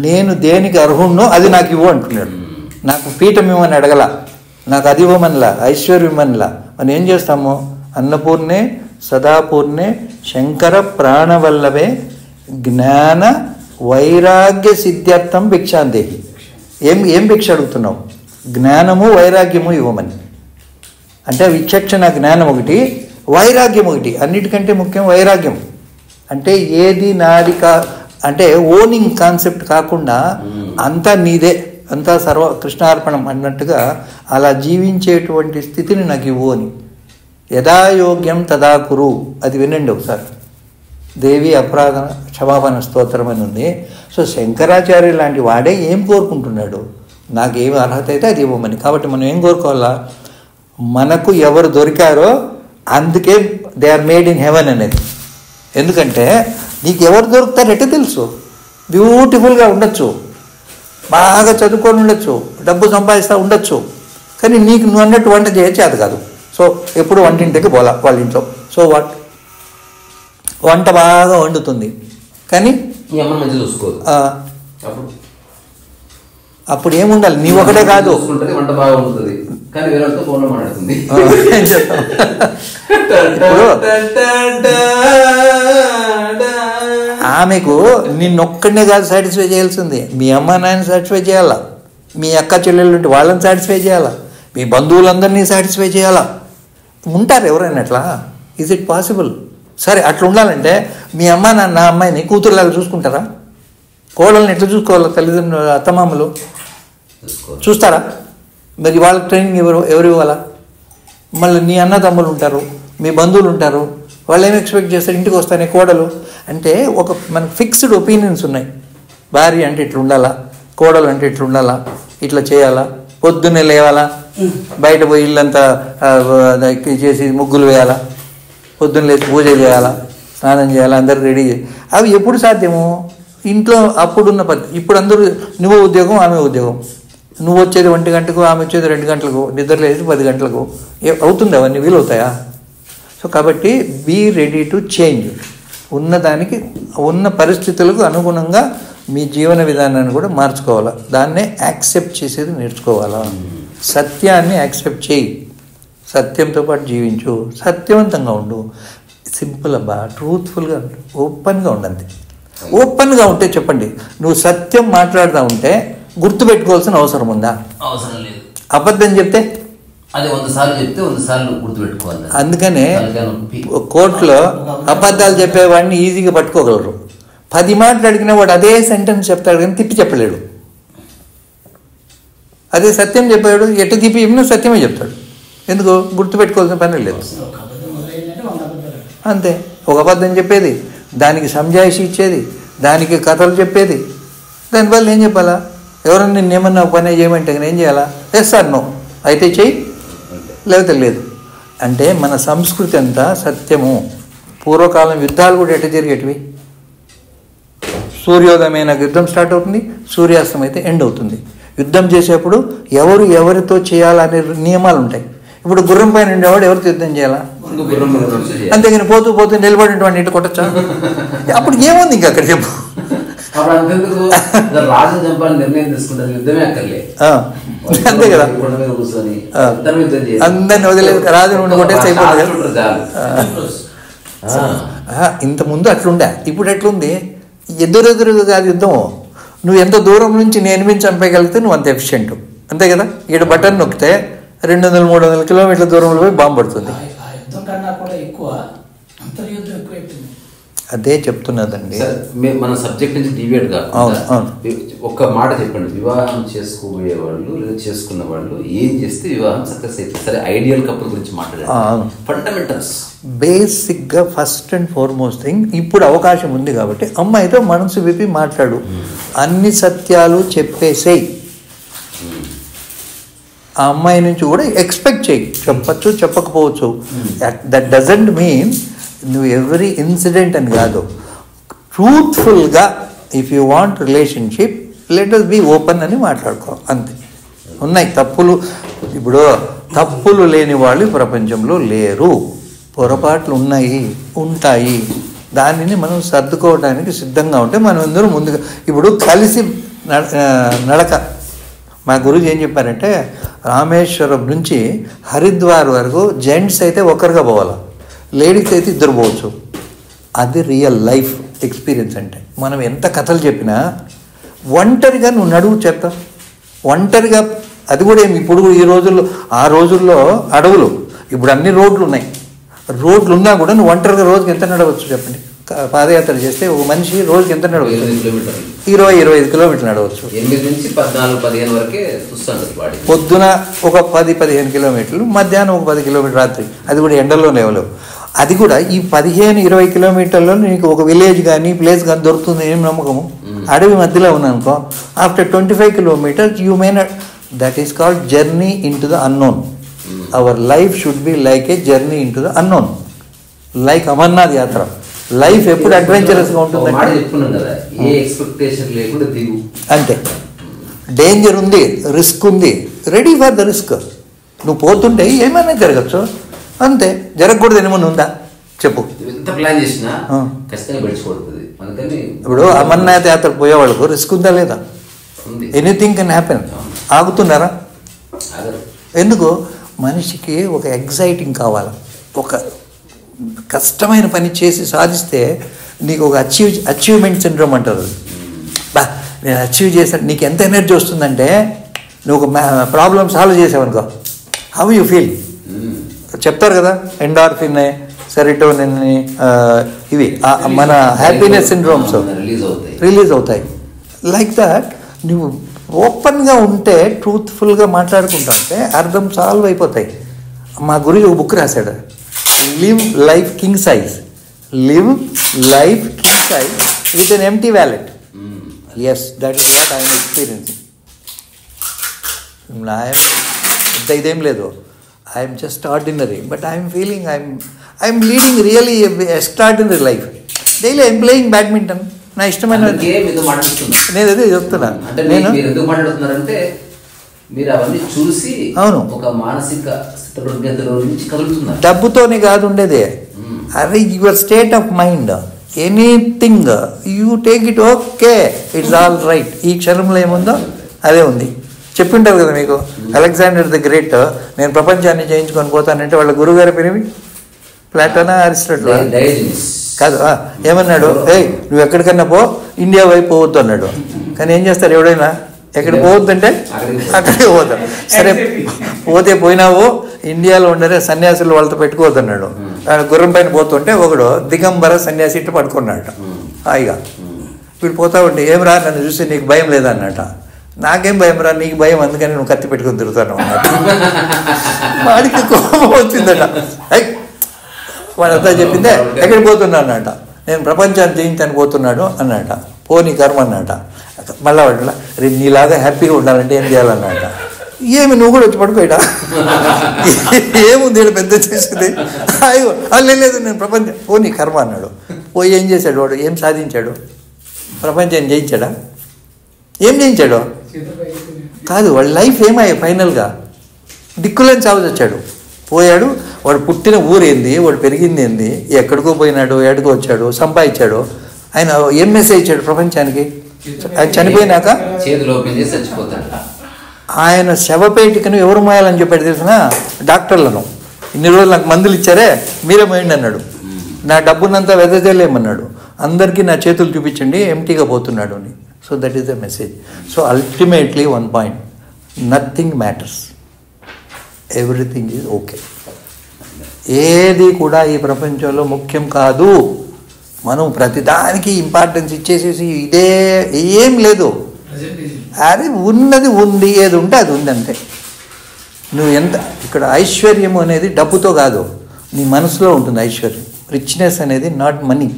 నేను దేనికి అర్హుణ్ణో అది నాకు ఇవ్వు అంటున్నాడు. నాకు పీఠం ఇవ్వమని అడగల, నాకు అది ఇవ్వమనిలా, ఐశ్వర్యం ఇవ్వమనిలా. మనం ఏం చేస్తాము, అన్నపూర్ణే సదాపూర్ణే శంకర ప్రాణవల్లభే జ్ఞాన వైరాగ్య సిద్ధ్యర్థం భిక్షాందేహి. ఏం భిక్ష అడుగుతున్నావు, జ్ఞానము వైరాగ్యము ఇవ్వమని. అంటే విచక్షణ జ్ఞానం ఒకటి, వైరాగ్యం ఒకటి, అన్నిటికంటే ముఖ్యం వైరాగ్యం. అంటే ఏది నాది అంటే ఓనింగ్ కాన్సెప్ట్ కాకుండా అంతా నీదే, అంతా సర్వ కృష్ణార్పణం అన్నట్టుగా అలా జీవించేటువంటి స్థితిని నాకు ఇవ్వు అని. యథాయోగ్యం తదా కురు, అది వినండి ఒకసారి. దేవి అపరాధ క్షమాపణ స్తోత్రం అని ఉంది. సో శంకరాచార్య లాంటి వాడే ఏం కోరుకుంటున్నాడు, నాకేమి అర్హత అయితే అది ఇవ్వమని. కాబట్టి మనం ఏం కోరుకోవాలా, మనకు ఎవరు దొరికారో అందుకే they are made in heaven అనేది. ఎందుకంటే నీకు ఎవరు దొరుకుతారు ఎట్ట తెలుసు, బ్యూటిఫుల్గా ఉండొచ్చు, బాగా చదువుకొని ఉండొచ్చు, డబ్బు సంపాదిస్తూ ఉండొచ్చు, కానీ నీకు నువ్వు అన్నట్టు వంట చేయొచ్చు అది కాదు. సో ఎప్పుడు వంటింటికి పోలా వాళ్ళ ఇంట్లో. సో వంట బాగా వండుతుంది కానీ చూసుకోదు. అప్పుడు ఏముండాలి, నీ ఒకటే కాదు, వంట బాగా ఉంటుంది కానీ వేరేతో ఫోన్లో మాట్లాడుతుంది. ఆమెకు నిన్నొక్కడనే కాదు సాటిస్ఫై చేయాల్సింది, మీ అమ్మ నాయన సాటిస్ఫై చేయాలా, మీ అక్క చెల్లెళ్ళు ఉంటే వాళ్ళని సాటిస్ఫై చేయాలా, మీ బంధువులందరినీ సాటిస్ఫై చేయాలా. ఉంటారు ఎవరైనా అట్లా? Is it possible? సరే అట్లా ఉండాలంటే మీ అమ్మ నాన్న అమ్మాయిని కూతురులాగా చూసుకుంటారా? కోడల్ని ఎట్లా చూసుకోవాలా తల్లిదండ్రులు అత్తమామలు చూస్తారా? మరి వాళ్ళకి ట్రైనింగ్ ఎవరు ఇవ్వాలా? మళ్ళీ నీ అన్నదమ్ములు ఉంటారు, మీ బంధువులు ఉంటారు, వాళ్ళు ఏమి ఎక్స్పెక్ట్ చేస్తారు, ఇంటికి వస్తానే కోడలు అంటే ఒక మనకు ఫిక్స్డ్ ఒపీనియన్స్ ఉన్నాయి. భార్య అంటే ఇట్లా ఉండాలా, కోడలు అంటే ఇట్లా ఉండాలా, ఇట్లా చేయాలా, పొద్దున్నే లేవాలా, బయట పోయి ఇల్లంతా చేసి ముగ్గులు వేయాలా, పొద్దున్న లేచి పూజ చేయాలా, స్నానం చేయాలా, అందరూ రెడీ చేయాలి. అవి ఎప్పుడు సాధ్యము? ఇంట్లో అప్పుడున్న పద్ధతి. ఇప్పుడు అందరూ నువ్వు ఉద్యోగం ఆమె ఉద్యోగం, నువ్వు వచ్చేది 1 గంటకు ఆమె వచ్చేది 2 గంటలకు, నిద్ర లేచి 10 గంటలకు అవుతుంది, అవన్నీ వీలవుతాయా? సో కాబట్టి బీ రెడీ టు చేంజ్. ఉన్నదానికి ఉన్న పరిస్థితులకు అనుగుణంగా మీ జీవన విధానాన్ని కూడా మార్చుకోవాలా. దాన్నే యాక్సెప్ట్ చేసేది నేర్చుకోవాలా. సత్యాన్ని యాక్సెప్ట్ చేయి, సత్యంతో పాటు జీవించు, సత్యవంతంగా ఉండు. సింపుల్ అబ్బా, ట్రూత్ఫుల్గా ఉండు, ఓపెన్గా ఉండండి. ఓపెన్గా ఉంటే చెప్పండి, నువ్వు సత్యం మాట్లాడుతూ ఉంటే గుర్తుపెట్టుకోవాల్సిన అవసరం ఉందా? అవసరం లేదు. అబద్ధం చెప్తే అది 100 సార్లు చెప్తే 100 సార్లు గుర్తుపెట్టుకోవాలి. అందుకనే కోర్టులో అబద్ధాలు చెప్పేవాడిని ఈజీగా పట్టుకోగలరు. 10 మాటలు అడిగినా వాడు అదే సెంటెన్స్ చెప్తాడు కానీ తిప్పి చెప్పలేడు. అదే సత్యం చెప్పాడు, ఎట్టు తిప్పి చెప్పినా సత్యమే చెప్తాడు. ఎందుకు? గుర్తుపెట్టుకోవాల్సిన పని లేదు. అంతే. ఒక అబద్ధం చెప్పేది, దానికి సంజాయిషి ఇచ్చేది, దానికి కథలు చెప్పేది, దానివల్ల ఏం చెప్పాలా? ఎవరన్నా నిన్నేమన్నా పని చేయమంటే ఏం చేయాలా? సార్ నో అయితే చెయ్యి, లేకపోతే లేదు. అంటే మన సంస్కృతి అంతా సత్యము. పూర్వకాలం యుద్ధాలు కూడా ఎట్ట జరిగేటివి? సూర్యోదయమైన యుద్ధం స్టార్ట్ అవుతుంది, సూర్యాస్తం అయితే ఎండ్ అవుతుంది. యుద్ధం చేసేప్పుడు ఎవరు ఎవరితో చేయాలనే నియమాలు ఉంటాయి. ఇప్పుడు గుర్రం పైన ఉండేవాడు ఎవరితో యుద్ధం చేయాలా? అంతేగాని పోతూ పోతూ నిలబడినటువంటి ఇటు కొట్టచ్చా? అప్పుడు ఏముంది ఇంకా అక్కడ చెప్పు. రాజు చంపాలని నిర్ణయం తీసుకుంటారు, యుద్ధమే అక్కర్లే. అంతే కదా, అందరిని వదిలేదు రాజు నుండి కొట్టేసి అయిపోతుంది. ఇంతకుముందు అట్లుండే, ఇప్పుడు ఎట్లుంది? ఎదురెదురుగా కాదు యుద్ధం. నువ్వు ఎంత దూరం నుంచి నేను మీద చంపేయగలిగితే నువ్వు అంత ఎఫిషియెంట్. అంతే కదా. ఈడ బటన్ నొక్కితే 200-300 కిలోమీటర్ల దూరంలో పోయి బాంబు పడుతుంది. అదే చెప్తున్నదండి. మన సబ్జెక్ట్ నుంచి డివియేట్ కాకుండా ఒక్క మాట చెప్పండి. వివాహం చేసుకోబోయే వాళ్ళు లేదా చేసుకున్న వాళ్ళు ఏం చేస్తే వివాహం సక్సెస్ అవుతుంది? సరే, ఐడియల్ కపుల్ గురించి మాట్లాడారు. ఫండమెంటల్స్ బేసిక్గా ఫస్ట్ అండ్ ఫార్మోస్ట్ థింగ్, ఇప్పుడు అవకాశం ఉంది కాబట్టి అమ్మాయితో మనసు విప్పి మాట్లాడు, అన్ని సత్యాలు చెప్పేసేయి. ఆ అమ్మాయి నుంచి కూడా ఎక్స్పెక్ట్ చేయి. చెప్పచ్చు, చెప్పకపోవచ్చు. దట్ డజంట్ మీన్ నువ్వు ఎవ్రీ ఇన్సిడెంట్ అని కాదు. ట్రూత్ఫుల్గా if you want relationship let us be open అని మాట్లాడుకో, అంతే. ఉన్నాయి తప్పులు. ఇప్పుడు తప్పులు లేని వాళ్ళు ప్రపంచంలో లేరు. పొరపాట్లు ఉంటాయి. దానిని మనం సర్దుకోవడానికి సిద్ధంగా ఉంటే మనం అందరూ ముందుగా. ఇప్పుడు కలిసి నడక. మా గురుజీ ఏం చెప్పారంటే, రామేశ్వరం నుంచి హరిద్వార్ వరకు జెంట్స్ అయితే ఒకరుగా పోవాలి, లేడీస్ అయితే ఇద్దరు పోవచ్చు. అది రియల్ లైఫ్ ఎక్స్పీరియన్స్. అంటే మనం ఎంత కథలు చెప్పినా ఒంటరిగా నువ్వు నడువు చెప్తావు. ఒంటరిగా అది కూడా ఏమి ఇప్పుడు ఈ రోజుల్లో, ఆ రోజుల్లో అడవులు, ఇప్పుడు అన్ని రోడ్లు ఉన్నాయి. రోడ్లు ఉన్నా కూడా నువ్వు ఒంటరిగా రోజుకి ఎంత నడవచ్చు చెప్పండి? పాదయాత్ర చేస్తే ఒక మనిషి రోజుకి ఎంత నడవచ్చు? 20-25 కిలోమీటర్లు నడవచ్చు. 8 నుంచి 14-15 వరకే చూస్తాను. పొద్దున ఒక 10-15 కిలోమీటర్లు, మధ్యాహ్నం ఒక 10 కిలోమీటర్లు, రాత్రి. అది కూడా ఎండల్లో లేవలేవు. అది కూడా ఈ 15-20 కిలోమీటర్లో నీకు ఒక విలేజ్ కానీ ప్లేస్ కానీ దొరుకుతుంది ఏం నమ్మకము? అడవి మధ్యలో ఉన్నానుకో, after 25 kilometers you may not. That is called journey into the unknown. Our life should be like a journey into the unknown, like Amarnath yatra. Life ఎప్పుడు అడ్వెంచరస్గా ఉంటుందంటే అంతే. డేంజర్ ఉంది, రిస్క్ ఉంది, రెడీ ఫర్ ద రిస్క్. నువ్వు పోతుంటే ఏమైనా జరగచ్చు, అంతే. జరగకూడదు ఏమన్నా ఉందా చెప్పు? ఇప్పుడు అమర్నాథ్ యాత్ర పోయే వాళ్ళకు రిస్క్ ఉందా లేదా? Anything can happen. ఆగుతున్నారా? ఎందుకు? మనిషికి ఒక ఎగ్జైటింగ్ కావాలి. ఒక కష్టమైన పని చేసి సాధిస్తే నీకు ఒక అచీవ్మెంట్ సిండ్రోమ్ అంటారు. బా నేను అచీవ్ చేశాను, నీకు ఎంత ఎనర్జీ వస్తుందంటే, నువ్వు ఒక ప్రాబ్లమ్ సాల్వ్ చేసావనుకో, హౌ యూ ఫీల్ చెప్తారు కదా. ఎండార్ఫిన్, సెరోటోనిన్, ఇవి మన హ్యాపీనెస్ సిండ్రోమ్స్ రిలీజ్ అవుతాయి. లైక్ దట్ నువ్వు ఓపెన్గా ఉంటే, ట్రూత్ఫుల్గా మాట్లాడుకుంటా ఉంటే అర్థం సాల్వ్ అయిపోతాయి. మా గురువు ఒక బుక్ రాశాడు, live life king size. Live life king size with an empty wallet. Yes, that is what I'm experiencing. ఇదేం లేదు, I'm just ordinary, but I'm feeling I'm leading really extraordinary life. Daily I'm playing badminton. నా ఇష్టమైన నేను అదే చెప్తున్నా. నేను మీరు అవన్నీ చూసి అవును, ఒక మానసిక స్థితిలో నుంచి కలుగుతున్నారు. డబ్బుతోనే కాదు ఉండేది, అది your state of mind. Anything you take it, okay, it's all right. ఈ క్షణంలో ఏముందో అదే ఉంది. చెప్పింటారు కదా మీకు, అలెగ్జాండర్ ది గ్రేట్ నేను ప్రపంచాన్ని జయించుకొని పోతానంటే వాళ్ళ గురువుగారి పేరేమి? ప్లాటోనా, అరిస్టాటిల్? కాదు. ఏమన్నాడు? నువ్వు ఎక్కడికన్నా పో, ఇండియా వైపు పోవద్దు అన్నాడు. కానీ ఏం చేస్తారు ఎవడైనా? ఎక్కడ పోవద్దంటే అక్కడికి పోతాడు. సరే పోతే పోయినావు, ఇండియాలో ఉండరే సన్యాసులు వాళ్ళతో పెట్టుకోవద్దు అన్నాడు. గుర్రం పైన పోతుంటే ఒకడు దిగంబర సన్యాసి ఇట్టు పడుకున్నాడు హాయిగా. వీడు పోతా ఉంటే ఏం రా నన్ను చూసి నీకు భయం లేదన్నట. నాకేం భయం రా, నీకు భయం, అందుకని నువ్వు కత్తి పెట్టుకుని తిరుగుతాను అన్నట్టు. వాడికి కోపం వచ్చిందట. వాడంతా చెప్పిందే ఎక్కడికి పోతున్నా అన్నట. నేను ప్రపంచాన్ని జయించాను పోతున్నాడు అన్నట. పోనీ కర్మ అన్నట. మళ్ళా వాడు రేపు నీలాగా హ్యాపీగా ఉండాలంటే ఏం చేయాలన్నట. ఏమి నువ్వు కూడా వచ్చి పడుకోయడా, ఏముంది ఇక్కడ పెద్ద చేసేది? అయ్యో లేదు నేను ప్రపంచం, పోనీ కర్మ అన్నాడు. పోయి ఏం చేశాడు వాడు? ఏం సాధించాడు? ప్రపంచాన్ని జయించాడా? ఏం జయించాడు? కాదు, వాడి లైఫ్ ఏమయ్యా ఫైనల్గా? దిక్కులేని చావు వచ్చాడు. పోయాడు. వాడు పుట్టిన ఊరేంది, వాడు పెరిగింది ఏంది, ఎక్కడికో పోయినాడు, ఎక్కడికో వచ్చాడు, సంపాదించాడు. ఆయన ఏం మెసేజ్ ఇచ్చాడు ప్రపంచానికి? ఆయన చనిపోయినాక ఆయన శవపేటికను ఎవరు మోయాలని చెప్పాడు తెలిసిన? డాక్టర్లను. ఇన్ని రోజులు నాకు మందులు ఇచ్చారే, మీరే మోయండి అన్నాడు. నా డబ్బునంతా వెదజలేమన్నాడు. అందరికీ నా చేతులు చూపించండి, ఎంటీగా పోతున్నాడు అని. So that is the message. So ultimately one point, nothing matters, everything is okay. ఏది కూడా ఈ ప్రపంచంలో ముఖ్యం కాదు. మనం ప్రతిదానికి ఇంపార్టెన్స్ ఇచ్చేసేసి ఇదే ఏం లేదు. అది ఉన్నది ఉంది, ఏది ఉంటే అది ఉంది అంతే. నువ్వు ఎంత ఇక్కడ ఐశ్వర్యం అనేది డబ్బుతో కాదు, నీ మనసులో ఉంటుంది ఐశ్వర్యం. రిచ్నెస్ అనేది not money,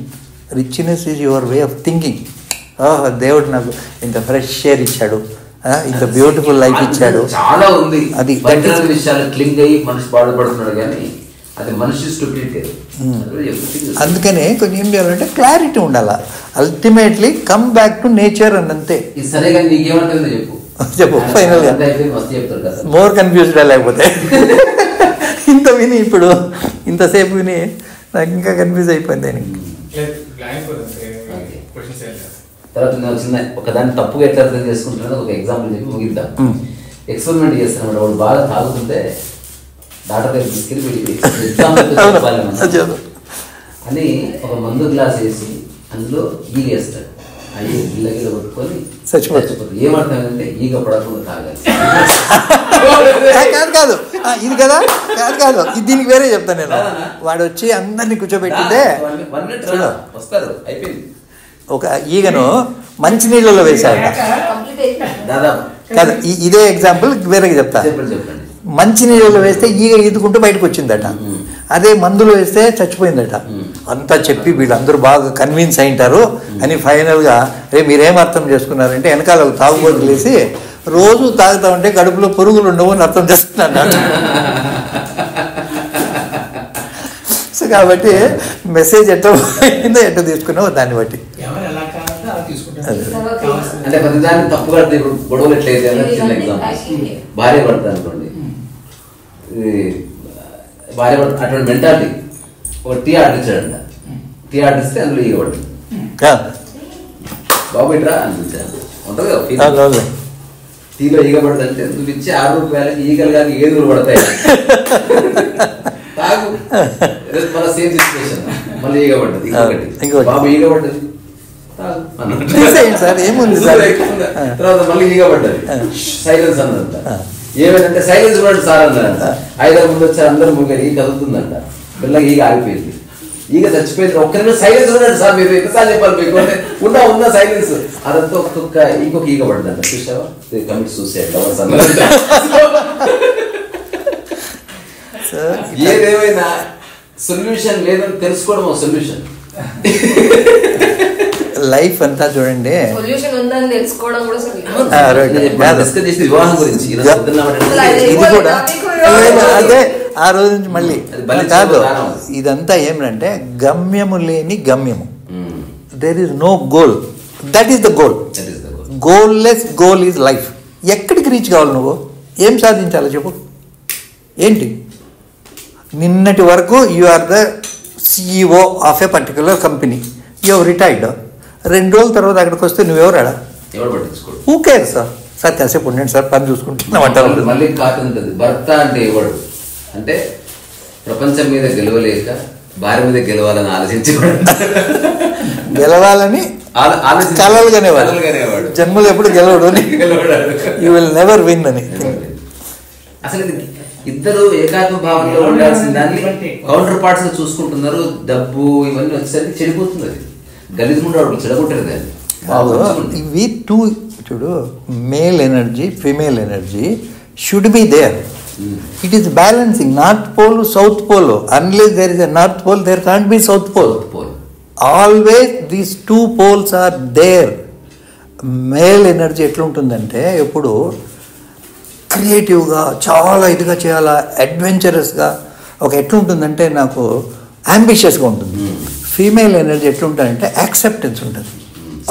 richness is your way of thinking. దేవుడు నాకు ఇంత ఫ్రెష్ ఎయిర్ ఇచ్చాడు, ఇంత బ్యూటిఫుల్ లైఫ్ ఇచ్చాడు. చాలా ఉంది. అది విషయాలు క్లింగ్ అయ్యి మనిషి బాధపడుతున్నాడు, కానీ అది మనిషి స్టూపిడిటీ. అందుకనే కొంచెం ఏం చేయాలంటే క్లారిటీ ఉండాలా. Ultimately come back to nature అని అంతే. సరే కానీ నీకేమంటుందో చెప్పు, చెప్పు ఫైనల్గా. మోర్ కన్ఫ్యూజ్డ్ లేకపోతే ఇంత విని ఇప్పుడు ఇంతసేపు విని నాకు ఇంకా కన్ఫ్యూజ్ అయిపోయింది. తర్వాత నేను చిన్న ఒకదాన్ని తప్పుగా ఎట్లా అర్థం చేసుకుంటున్నా ఒక ఎగ్జాంపుల్ చెప్పి ముగిద్దాం. ఎక్స్పెరిమెంట్ చేస్తున్నాడు. వాడు బాగా తాగుతుంటే డాక్టర్ దగ్గర తీసుకెళ్ళి అని ఒక మందు గ్లాస్ వేసి అందులో ఈగ వేస్తాడు. ఆ ఈగ గిల్ల కొట్టుకొని చచ్చిపోతుంది. ఏమంటాడంటే ఈగ పడకుండా తాగాలి. కాదు ఇది కదా, కాదు దీనికి వేరే చెప్తాను నేను. వాడు వచ్చి అందరినీ కూర్చోబెట్టిందే వస్తారు, అయిపోయింది. ఒక ఈగను మంచినీళ్ళలో వేశాడు. కాదు ఇదే ఎగ్జాంపుల్ వేరేగా చెప్తా. చెప్పండి. మంచినీళ్ళలో వేస్తే ఈగ ఈదుకుంటూ బయటకు వచ్చిందట. అదే మందులో వేస్తే చచ్చిపోయిందట. అంతా చెప్పి వీళ్ళందరూ బాగా కన్విన్స్ అయింటారు అని ఫైనల్గా మీరేం అర్థం చేసుకున్నారంటే వెనకాల తాగుబోతులు వేసి రోజు తాగుతా ఉంటే కడుపులో పురుగులు ఉండవు అని అర్థం చేసుకున్నాను. సో కాబట్టి మెసేజ్ ఎట్లా పోయిందో ఎట్లా తీసుకున్నావో దాన్ని బట్టి. అంటే ప్రతిదాన్ని తప్పుగా గొడవలు ఎట్లయితే చిన్న ఎగ్జాంపుల్. భార్య పడుతుంది అనుకోండి, భార్య అటువంటి మెంటాలిటీ. ఒక టీ ఆర్డర్ ఇచ్చాడంట. టీ ఆర్డర్ ఇస్తే అందులో ఈగ పడుతుంది. బాబు ఇట్రా అనిపించాడు ఉంటుంది కదా, టీలో ఈగ పడుతుంది అంటే నువ్వు ఇచ్చే ₹6 ఈగలు కానీ 7 పడతాయి. తాగు మన సేమ్ సిచ్యువేషన్. మళ్ళీ ఈగ పడ్డది, ఇంకొకటి బాబు ఈగ పడ్డది సార్ ఏముంది తర్వాత మళ్ళీ ఈగ పడ్డది. సైలెన్స్ అన్నదంట. ఏమైందంటే సైలెన్స్ పడండి సార్ అన్నారంట. 5 ముందు వచ్చి అందరూ ముగ్గురు ఈగ కదులుతుందంట. పిల్లకి ఈగ ఆగిపోయింది. ఈగ చచ్చిపోయింది. ఒక్కరిమే సైలెన్స్ ఉండండి సార్, మీరు ఎన్నిసార్లు చెప్పాలి మీకు అంటే ఉన్న సైలెన్స్. అదంతా ఒక్కొక్క ఇంకొక ఈగ పడ్డదంట. చూసావా, కమిట్ సూసైడ్ లవర్స్ అన్నదంట. ఏదేమైనా సొల్యూషన్ లేదని తెలుసుకోవడం ఒక సొల్యూషన్. లైఫ్ అంతా చూడండి, వివాహం గురించి ఇది కూడా అదే ఆ రోజు నుంచి మళ్ళీ కాదు. ఇదంతా ఏమిటంటే గమ్యము లేని గమ్యము. There is no goal, that is the goal. Goalless goal is life. ఎక్కడికి రీచ్ కావాలి, నువ్వు ఏం సాధించాలో చెప్పు. ఏంటి నిన్నటి వరకు you are the CEO of a particular company. You retired, 2 రోజుల తర్వాత అక్కడికి వస్తే నువ్వెవరాడా? ఎవరు పట్టించుకోడు. హూ కేర్ సార్ కాసేపు ఉండండి సార్ పని చూసుకుంటున్నాం అంటారు. మళ్ళీ కాటు ఉంటుంది. భర్త అంటే ఎవడు అంటే ప్రపంచం మీద గెలవలేక భార్య మీద గెలవాలని ఆలోచించేవాడు, గెలవాలని కలలు కనేవాడు, జన్మలు ఎప్పుడు గెలవడు, యూ విల్ నెవర్ విన్ అని. అసలు ఇద్దరు ఏకాత్మ భావంలో ఉండాల్సిన దాన్ని కౌంటర్ పార్ట్స్ చూసుకుంటున్నారు. డబ్బు ఇవన్నీ వచ్చేసరికి చెడిపోతుంది. అది గలిజుకుంటే వాడు చెడగొట్టారు దాన్ని. ఇవి టూ చూడు, male energy female energy should be there. It is balancing. North pole south pole, unless there is a north pole there can't be south pole. Always these 2 poles are there. Male energy ఎట్లుంటుందంటే ఎప్పుడు క్రియేటివ్గా చాలా ఇదిగా చేయాలా, అడ్వెంచరస్గా, ఒక ఎట్లుంటుందంటే నాకు అంబిషియస్గా ఉంటుంది. ఫీమేల్ ఎనర్జీ ఎట్లుంటుందంటే యాక్సెప్టెన్స్ ఉంటుంది.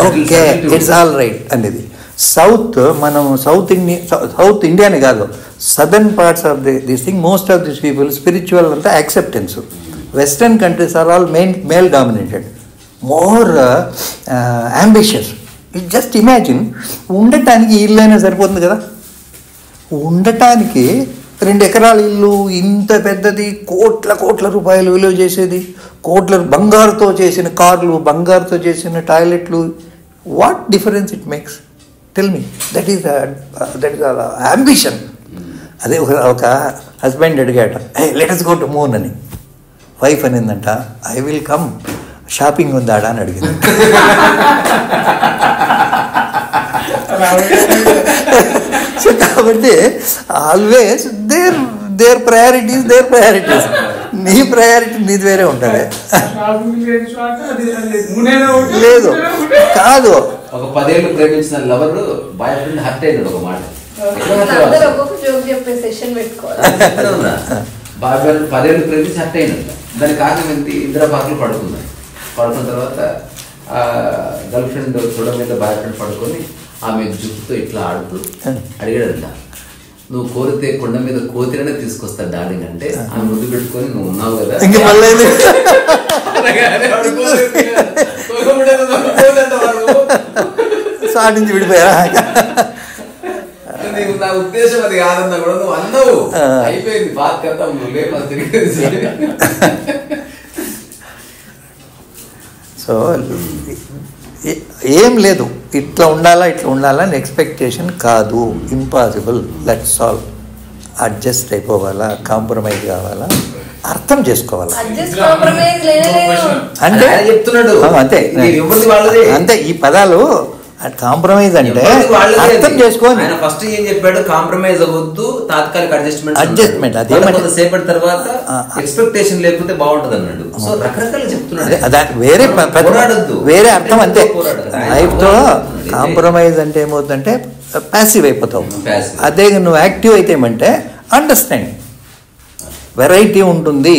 ఓకే ఇట్స్ ఆల్ రైట్ అనేది. మనం సౌత్ ఇండియాని కాదు, southern parts of this thing most of this people spiritual అంతా acceptance. Western countries are all male dominated, more ambitious. It just imagine, ఉండటానికి ఇల్లైనా సరిపోతుంది కదా. ఉండటానికి 2 ఎకరాల ఇల్లు ఇంత పెద్దది, కోట్ల రూపాయలు విలువ చేసేది, బంగారుతో చేసిన కార్లు, బంగారుతో చేసిన టాయిలెట్లు. What difference it makes? Tell me. That is ambition. అదే ఒక హస్బెండ్ అడిగాట, let us go to moon అని. వైఫ్ అనిందంట, ఐ విల్ కమ్, షాపింగ్ ఉందాడా అని అడిగింది. సో కాబట్టి ఆల్వేస్ దేర్ ప్రయారిటీస్. నీ ప్రయారిటీ నీది వేరే ఉంటుంది. లేదు కాదు, ఒక 10 ఏళ్ళు ప్రేమించిన లవర్ బాయ్ ఫ్రెండ్ హర్ట్ అయ్యాడు. ఒక మాట 10 ఏళ్ళు ప్రేమించి హర్ట్ అయినట్ట. దాని కారణం ఏంటి? ఇద్దరు పార్కులు పడుకున్నాయి. పడుకున్న తర్వాత గర్ల్ ఫ్రెండ్ తొడ మీద బాయ్ ఫ్రెండ్ పడుకొని ఆమె జుట్టుతో ఇట్లా ఆడుతూ అడిగాడంట, నువ్వు కోరితే కొండ మీద కోతిరనే తీసుకొస్తా డార్లింగ్ అంటే, ఆమె ముద్దు పెట్టుకొని నువ్వు ఉన్నావు కదా సాటించి విడిపోయా. నా ఉద్దేశం అది కాదన్నా కూడా నువ్వు అన్నావు, అయిపోయింది బాత్ కదా, నువ్వు లేదు తిరిగి. సో ఏం లేదు, ఇట్లా ఉండాలా అని ఎక్స్పెక్టేషన్ కాదు. ఇంపాసిబుల్. లెట్స్ ఆల్ అడ్జస్ట్ అయిపోవాలా, కాంప్రమైజ్ కావాలా, అర్థం చేసుకోవాలా. అంటే చెప్తున్నాడు అంతే అంతే. ఈ పదాలు కాంప్రమైజ్ అంటే అర్థం చేసుకోని. ఫస్ట్ ఏం చెప్పాడు? కాంప్రమైజ్ అవ్వద్దు, తాత్కాలిక అడ్జస్ట్మెంట్. అదేమంటే సేపటి తర్వాత ఎక్స్పెక్టేషన్ లేకపోతే బాగుంటది అన్నాడు. సో రకరకాలు చెప్తున్నాడు. వేరే అర్థం అంతే. లైఫ్ తో కాంప్రమైజ్ అంటే ఏమవుతుందంటే ప్యాసివ్ అయిపోతావు. అదే నువ్వు యాక్టివ్ అయితే ఏమంటే అండర్స్టాండ్. వెరైటీ ఉంటుంది.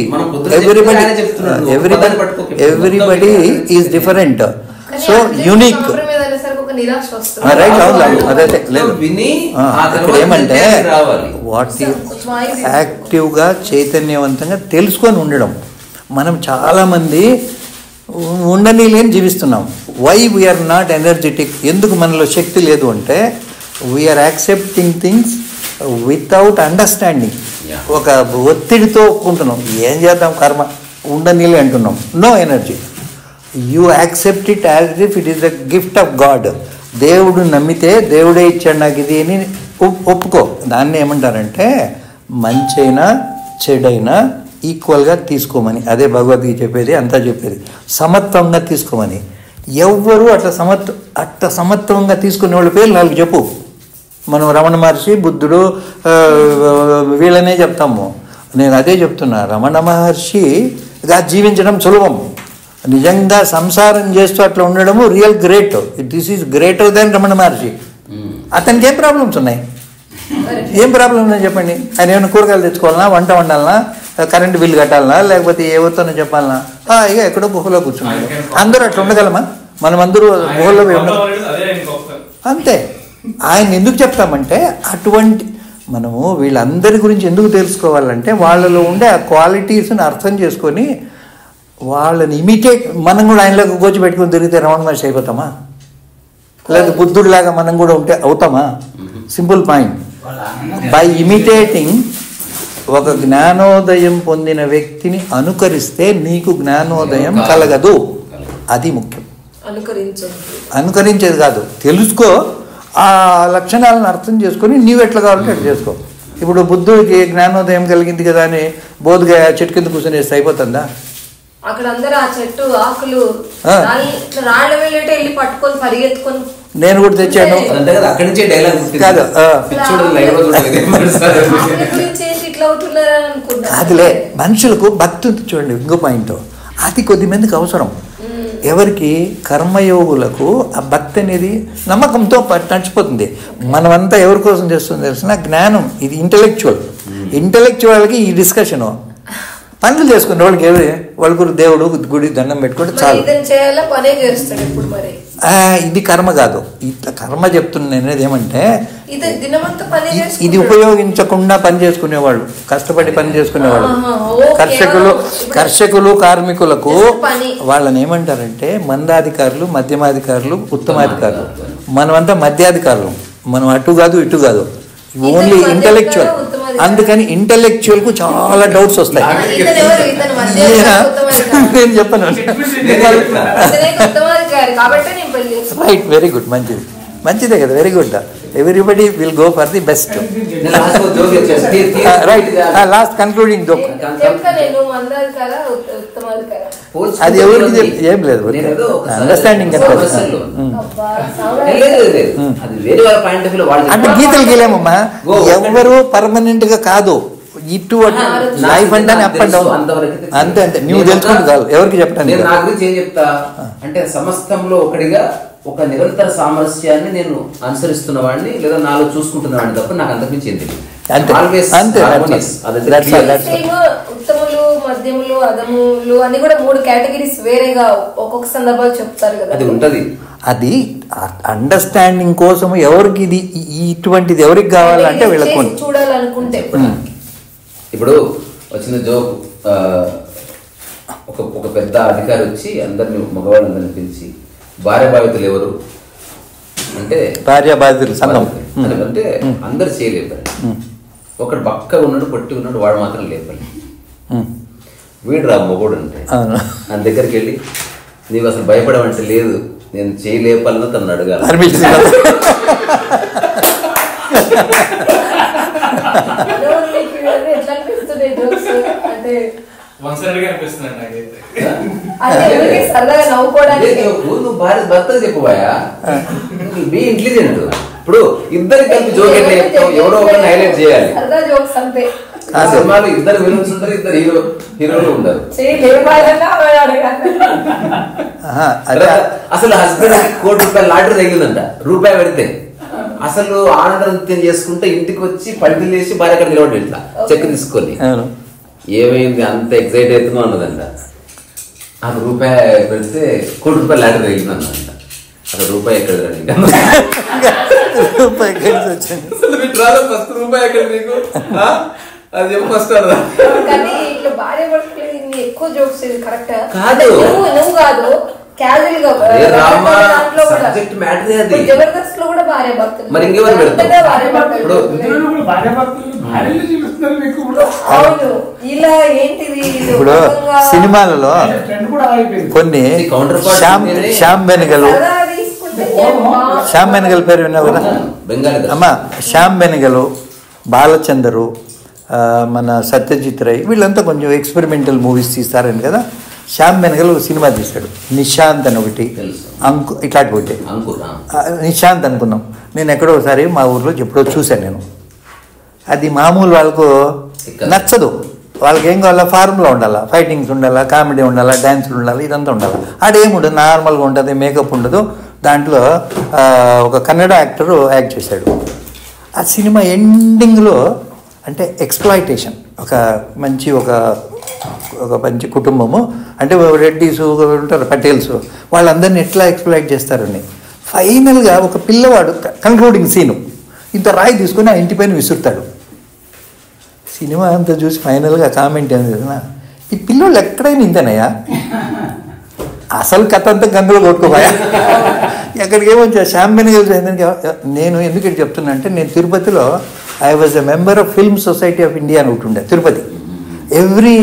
Everybody is different. So unique. Right. అదే లేదు. ఇక్కడ ఏమంటే వాట్ యాక్టివ్గా చైతన్యవంతంగా తెలుసుకొని ఉండడం. మనం చాలామంది ఉండనీలేని జీవిస్తున్నాం. Why we're not energetic? ఎందుకు మనలో శక్తి లేదు అంటే we're accepting things without understanding. ఒక ఒత్తిడితో ఒప్పుకుంటున్నాం, ఏం చేద్దాం కర్మ, ఉండనీలే అంటున్నాం. No energy. You accept it as if it is the gift of god. దేవుడు నమ్మితే దేవుడే ఇచ్చాడు నాకు ఇది అని ఒప్పుకో. దాన్ని ఏమంటారంటే మంచైనా చెడైనా ఈక్వల్గా తీసుకోమని. అదే భగవద్గీత చెప్పేది, అంతా చెప్పేది. సమత్వంగా తీసుకోమని. ఎవ్వరూ అట్లా సమత్వంగా తీసుకునే వాళ్ళ పేర్లు 4 చెప్పు. మనం రమణ మహర్షి, బుద్ధుడు, వీళ్ళనే చెప్తాము. నేను అదే చెప్తున్నా, రమణ మహర్షిగా జీవించడం సులభం. నిజంగా సంసారం చేస్తూ అట్లా ఉండడము real great. This is greater than Ramana Maharshi. అతనికి ఏం ప్రాబ్లమ్స్ ఉన్నాయి? ఏం ప్రాబ్లం ఉన్నాయి చెప్పండి. ఆయన ఏమైనా కూరగాయలు తెచ్చుకోవాలన్నా, వంట వండాలన్నా, కరెంటు బిల్లు కట్టాలన్నా, లేకపోతే ఎవరితోనో చెప్పాలన్నా, ఇక ఎక్కడో గుహలో కూర్చున్నాడు. అందరూ అట్లా ఉండగలమా? మనం అందరూ గుహలో అంతే. ఆయన ఎందుకు చెప్తామంటే అటువంటి మనము వీళ్ళందరి గురించి ఎందుకు తెలుసుకోవాలంటే వాళ్ళలో ఉండే ఆ క్వాలిటీస్ని అర్థం చేసుకొని వాళ్ళని ఇమిటేట్ మనం కూడా ఆయనలోకి గోచి పెట్టుకుని తిరిగితే రమణ మహర్షి అయిపోతామా? లేదా బుద్ధుడిలాగా మనం కూడా ఉంటే అవుతామా? Simple point. బై ఇమిటేటింగ్ ఒక జ్ఞానోదయం పొందిన వ్యక్తిని అనుకరిస్తే నీకు జ్ఞానోదయం కలగదు. అది ముఖ్యం. అనుకరించేది కాదు, తెలుసుకో, ఆ లక్షణాలను అర్థం చేసుకొని నీవెట్లా కావాలంటే అట్లా చేసుకో. ఇప్పుడు బుద్ధుడికి జ్ఞానోదయం కలిగింది కదా అని బోధగా చెట్టు కింద కూర్చొని వేస్తే అయిపోతుందా? అక్కడ అందరూ ఆ చెట్టు ఆకులు రాళ్ళ వెళ్ళి పట్టుకొని పరిగెత్తుకొని నేను కూడా తెచ్చాను కాదు కాదులే. మనుషులకు భక్తి చూడండి, ఇంకో పాయింట్ అది కొద్ది మందికి అవసరం. ఎవరికి? కర్మయోగులకు ఆ భక్తి అనేది నమ్మకంతో నడిచిపోతుంది. మనమంతా ఎవరి కోసం చేస్తుంది తెలిసిన జ్ఞానం. ఇది ఇంటలెక్చువల్కి ఈ డిస్కషను. పనులు చేసుకునే వాళ్ళకి వాళ్ళకు దేవుడు గుడి దండం పెట్టుకుంటే చాలు. ఇది కర్మ కాదు. ఇట్లా కర్మ చెప్తున్నా అనేది ఏమంటే ఇది ఉపయోగించకుండా పని చేసుకునేవాళ్ళు, కష్టపడి పని చేసుకునేవాళ్ళు, కర్షకులు కార్మికులకు వాళ్ళని ఏమంటారంటే మందాధికారులు, మధ్యమాధికారులు, ఉత్తమాధికారులు. మనమంతా మధ్యాధికారులు. మనం అటు కాదు ఇటు కాదు, ఓన్లీ ఇంటలెక్చువల్. అందుకని ఇంటలెక్చువల్ కు చాలా డౌట్స్ వస్తాయి. నేను చెప్పను. రైట్, వెరీ గుడ్, మంచిదే కదా, very good. Everybody will go for the best. Right, last concluding joke. అది ఎవరికి ఏం లేదు, అండర్స్టాండింగ్ అంటే గీతలు గీలేమమ్మా. ఎవరు పర్మనెంట్ గా కాదు, ఇటు లైఫ్ అంటే అప్ అండ్ డౌన్ అంతే అంతే. నువ్వు తెలుసుకుంటే చాలు, ఎవరికి చెప్పడానికి. నా గురించి ఏం చెప్తా అంటే సమస్తంలో ఒకటిగా ఒక నిరంతర సామరస్యాన్ని నేను అనుసరిస్తున్న వాడిని లేదా నాలో చూసుకుంటున్న వాడిని తప్ప నాకు అంతకుమించి ఏం తెలియదు. ఉత్తములు, మధ్యములు, అధములు అని కూడా 3 కేటగిరీస్ వేరేగా ఒక్కొక్క సందర్భాలు చెప్తారు కదా. అది ఉంటది. అది అండర్స్టాండింగ్ కోసం ఎవరికి ఇది ఇటువంటిది ఎవరికి కావాలంటే వీళ్ళకు చూడాలనుకుంటే. ఇప్పుడు వచ్చిన జోక్, ఒక పెద్ద అధికారి వచ్చి అందరిని మగవాళ్ళందరినీ పిలిచి భార్య బాధితులు ఎవరు అంటే భార్య బాధితులు అంటే అందరు చేయలేపారు. ఒకడు బక్క ఉన్నాడు, పొట్టి ఉన్నాడు, వాడు మాత్రం లేపాలి. వీడు రా మొగోడు అంటే నా దగ్గరికి వెళ్ళి నీవు అసలు భయపడమంటే లేదు, నేను చేయలేపాలని తను అడగాలి. నువ్వు భార్య భర్తకు చెప్పబోయా, బీ ఇంటెలిజెంట్. ఇప్పుడు ఇద్దరు కలిపి జోక్ ఎట్లా చెప్తావు? ఎవరో ఒకరిని హైలైట్ చేయాలి. సినిమాలు ఇద్దరు విలన్స్ ఉంటారు, ఇద్దరు హీరోలు ఉంటారు. అసలు హస్బెండ్ ₹1,00,00,000 లాటరీ తగిలిందంట. రూపాయి పెడితే అసలు ఆనందం చేసుకుంటే ఇంటికి వచ్చి పడిపిల్లు వేసి భార్య అక్కడ నిలబడి ఇట్లా చెక్ తీసుకొని ఏమైంది అంత ఎక్సైట్ అవుతుందో అన్నదంట. అది రూపాయి పెడితే ₹1,00,00,000 లాటరీ తగిలిందన్నదంట. అసలు రూపాయి ఎక్కడ ఫస్ట్ రూపాయి ఎక్కడ నీకు అది చెప్పు ఫస్ట్ కాదు. మరి ఇంకెవరు పెడతారు? ఇప్పుడు సినిమాలలో కొన్ని శ్యామ్ బెనగల్ పేరు విన్నావు కదా అమ్మా. శ్యామ్ బెనగల్, బాలచందరు, మన సత్యజిత్ రే వీళ్ళంతా కొంచెం ఎక్స్పెరిమెంటల్ మూవీస్ తీస్తారని కదా. శ్యామ్ బెనగల్ సినిమా తీశాడు, నిశాంత్ అని ఒకటి, ఇట్లాంటి ఒకటి. నిశాంత్ అనుకున్నాం. నేను ఎక్కడో ఒకసారి మా ఊర్లో ఎప్పుడో చూశాను నేను. అది మామూలు వాళ్ళకు నచ్చదు. వాళ్ళకి ఏం కావాలా? ఫార్ములా ఉండాలా, ఫైటింగ్స్ ఉండాలా, కామెడీ ఉండాలా, డ్యాన్సులు ఉండాలి, ఇదంతా ఉండాలి. ఆడేముండదు, నార్మల్గా ఉంటుంది, మేకప్ ఉండదు. దాంట్లో ఒక కన్నడ యాక్టరు యాక్ట్ చేశాడు. ఆ సినిమా ఎండింగ్లో అంటే ఎక్స్ప్లాయిటేషన్, ఒక మంచి కుటుంబము అంటే రెడ్డీస్ ఉంటారు, పటేల్స్, వాళ్ళందరినీ ఎట్లా ఎక్స్ప్లాయిట్ చేస్తారని. ఫైనల్గా ఒక పిల్లవాడు కంక్లూడింగ్ సీను ఇంత రాయి తీసుకొని ఆ ఇంటి పైన విసురుతాడు. సినిమా అంతా చూసి ఫైనల్గా కామెంట్ ఏం చేసిన, ఈ పిల్లోళ్ళు ఎక్కడైనా ఇంతేనయ్యా, అసలు కథ అంతా గంగలో కొట్టుకోపోయా. ఎక్కడికి ఏమొచ్చా షాంపెన్ నేను ఎందుకు ఇటు చెప్తున్నా అంటే, నేను తిరుపతిలో I was a member of film society of India అని ఒకటి ఉండే తిరుపతి. ఎవ్రీ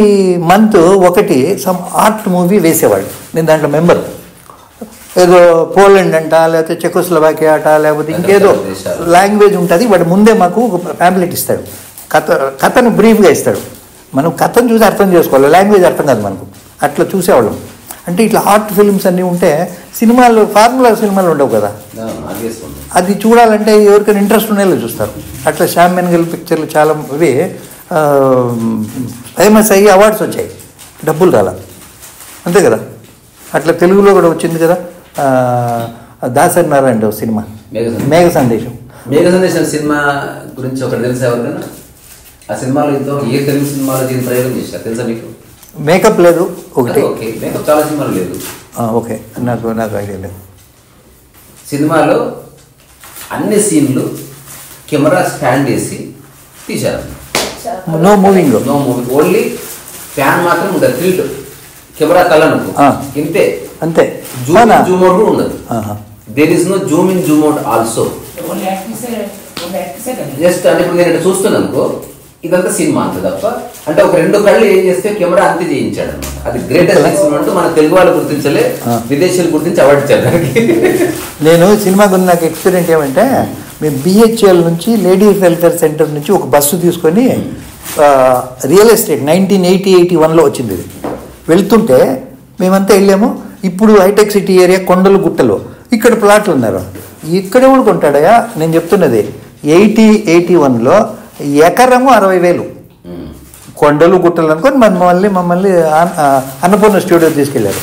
మంత్ ఒకటి సమ్ ఆర్ట్ మూవీ వేసేవాళ్ళు, నేను దాంట్లో మెంబర్. ఏదో పోలాండ్ అంట, లేకపోతే చెకోస్లోవాకియా అట, లేకపోతే ఇంకేదో లాంగ్వేజ్ ఉంటుంది. వాడు ముందే మాకు ఒక ప్యాంప్లెట్ ఇస్తాడు, కథను బ్రీఫ్గా ఇస్తాడు. మనం కథను చూసి అర్థం చేసుకోవాలి, లాంగ్వేజ్ అర్థం కాదు మనకు. అట్లా చూసేవాళ్ళం. అంటే ఇట్లా ఆర్ట్ ఫిల్మ్స్ అన్నీ ఉంటే సినిమాలు ఫార్ములా సినిమాలు ఉండవు కదా, అది చూడాలంటే ఎవరికైనా ఇంట్రెస్ట్ ఉండేలా చూస్తారు. అట్లా శ్యామ్ బెనగల్ పిక్చర్లు చాలా ఇవి ఫేమస్ అయ్యి అవార్డ్స్ వచ్చాయి, డబ్బులు రాలా, అంతే కదా. అట్లా తెలుగులో కూడా వచ్చింది కదా దాసరి నారాయణ సినిమా మేఘ సందేశం. మేఘ సందేశం సినిమా గురించి ఒకటి తెలుసా ఎవరికైనా? ఆ సినిమాలో ఇంతో ఏ తెలుగు సినిమాలో దీని ప్రయోగం చేశారు తెలుసా మీకు? మేకప్ లేదు ఒకటి, మేకప్ చాలా సినిమాలు లేదు. ఓకే, నాకు ఐడియా లేదు. సినిమాలో అన్ని సీన్లు కెమెరా స్టాండ్ చేసి తీశారు. నో మూవింగ్, ఓన్లీ ఫ్యాన్ మాత్రం ఉండదు, టిల్ట్ కెమెరా తలనొప్పు ఇంతే, అంతే. జూమ్ అవుట్ కూడా ఉండదు. There is no zoom in zoom out also. Just అంటే ఇప్పుడు నేను చూస్తున్నాను అనుకో, ఇదంతా సినిమా అంత తప్ప. అంటే ఒక 2 కళ్ళు ఏం చేస్తే కెమెరా అంతే చేయించాడు అనమాట. అది గ్రేటెస్ట్ ఎక్స్పెరిమెంట్. మన తెలుగు వాళ్ళు గుర్తించలే, విదేశీయులు గుర్తించి అవార్డు ఇచ్చారు దానికి. నేను సినిమా గురించి నాకు ఎక్స్పీరియన్స్ ఏమంటే, మేము బిహెచ్ఎల్ నుంచి లేడీస్ వెల్ఫేర్ సెంటర్ నుంచి ఒక బస్సు తీసుకొని రియల్ ఎస్టేట్ 1980-81లో వచ్చింది. ఇది వెళ్తుంటే మేమంతా వెళ్ళాము. ఇప్పుడు హైటెక్ సిటీ ఏరియా కొండలు గుట్టలు, ఇక్కడ ప్లాట్లు ఉన్నారు. ఇక్కడ కూడా కొంటాడయా, నేను చెప్తున్నది 80-81లో ఎకరము 60,000. కొండలు గుట్టలు అనుకొని మమ్మల్ని అన్నపూర్ణ స్టూడియో తీసుకెళ్ళారు.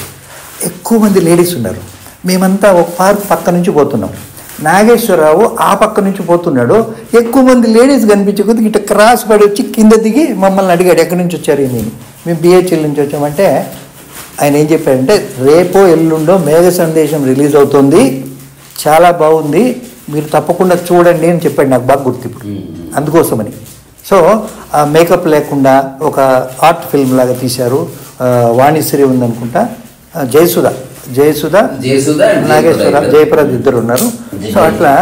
ఎక్కువ మంది లేడీస్ ఉన్నారు. మేమంతా ఒక పార్క్ పక్క నుంచి పోతున్నాం. నాగేశ్వరరావు ఆ పక్క నుంచి పోతున్నాడు. ఎక్కువ మంది లేడీస్ కనిపించే కొద్ది ఇట్లా క్రాస్ పడి వచ్చి కింద దిగి మమ్మల్ని అడిగాడు, ఎక్కడి నుంచి వచ్చారు మేము బిహెచ్ఎల్ నుంచి వచ్చామంటే ఆయన ఏం చెప్పాడంటే, రేపో ఎల్లుండో మేఘ సందేశం రిలీజ్ అవుతుంది, చాలా బాగుంది, మీరు తప్పకుండా చూడండి అని చెప్పాడు. నాకు బాగా గుర్తు ఇప్పుడు, అందుకోసమని. సో మేకప్ లేకుండా ఒక ఆర్ట్ ఫిల్మ్ లాగా తీశారు. వాణిశ్రీ ఉందనుకుంటా, జయసుధ నాగేశ్వర జయప్రద ఇద్దరు ఉన్నారు. సో అట్లా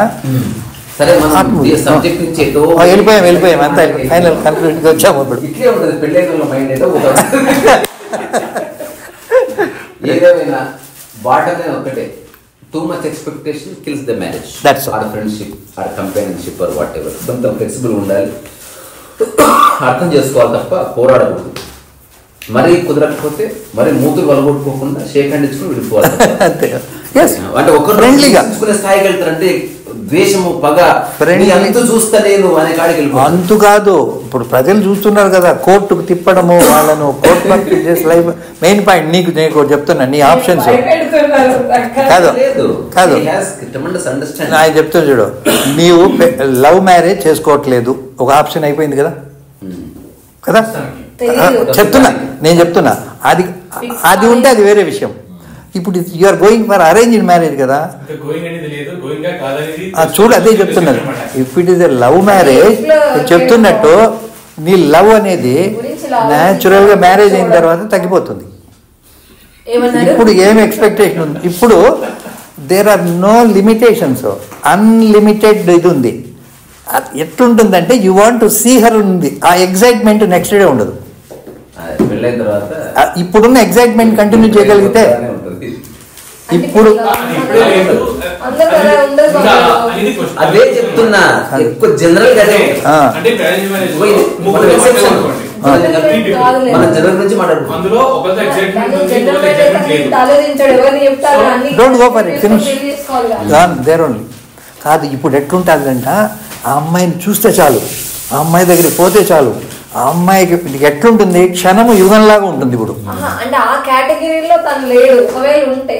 వెళ్ళిపోయాం అంతా ఫైనల్ కన్క్లూజన్కి వచ్చాము. ఇప్పుడు ఏదేమైనా బాటమ్ ఒకటే, too much expectation kills the marriage. That's all. Or friendship or companionship or whatever. కొంత ఫ్లెక్సిబుల్ ఉండాలి, అర్థం చేసుకోవాలి తప్ప పోరాడకూడదు. మరీ కుదరకపోతే మరి మూతులు వలగొట్టుకోకుండా షేక్ హ్యాండ్ ఇచ్చుకుని విడిపోవాలి. అంటే ఒకరు ఫ్రెండ్లీగా స్థాయికి వెళ్తారంటే ద్వేషము పగ అంత చూస్తా నేను అనే కాడికి వెళ్ళిపో. అంతు కాదు, ఇప్పుడు ప్రజలు చూస్తున్నారు కదా, కోర్టుకు తిప్పడము, వాళ్ళను కోర్టు పంపి చేసి లైఫ్ మెయిన్ పాయింట్. నీకు చెప్తున్నా, నీ ఆప్షన్స్ కాదు ఆయన చెప్తున్నా చూడు, నీవు లవ్ మ్యారేజ్ చేసుకోవట్లేదు, ఒక ఆప్షన్ అయిపోయింది కదా కదా నేను చెప్తున్నా అది ఉంటే అది వేరే విషయం. ఇప్పుడు you are going for arranged marriage కదా, చూడు అదే చెప్తున్నది. If it is a love marriage చెప్తున్నట్టు, నీ లవ్ అనేది న్యాచురల్గా మ్యారేజ్ అయిన తర్వాత తగ్గిపోతుంది. ఇప్పుడు ఏం ఎక్స్పెక్టేషన్ ఉంది? ఇప్పుడు there are no limitations, unlimited ఇది ఉంది. ఎట్లుంటుందంటే you want to see her ఉంది, ఆ ఎగ్జైట్మెంట్ నెక్స్ట్ డే ఉండదు. ఇప్పుడున్న ఎగ్జైట్మెంట్ కంటిన్యూ చేయగలిగితే ఇప్పుడు అదే చెప్తున్నా, ఎక్కువ జనరల్ గా don't go for it, finish there only. కాదు, ఇప్పుడు ఎట్లుంటుందంట, ఆ అమ్మాయిని చూస్తే చాలు, ఆ అమ్మాయి దగ్గరికి పోతే చాలు, ఆ అమ్మాయికి ఎట్లుంటుంది, క్షణము యుగంలాగా ఉంటుంది. ఇప్పుడు అంటే ఆ కేటగిరీలో తను లేడు, ఒకవేళ ఉంటే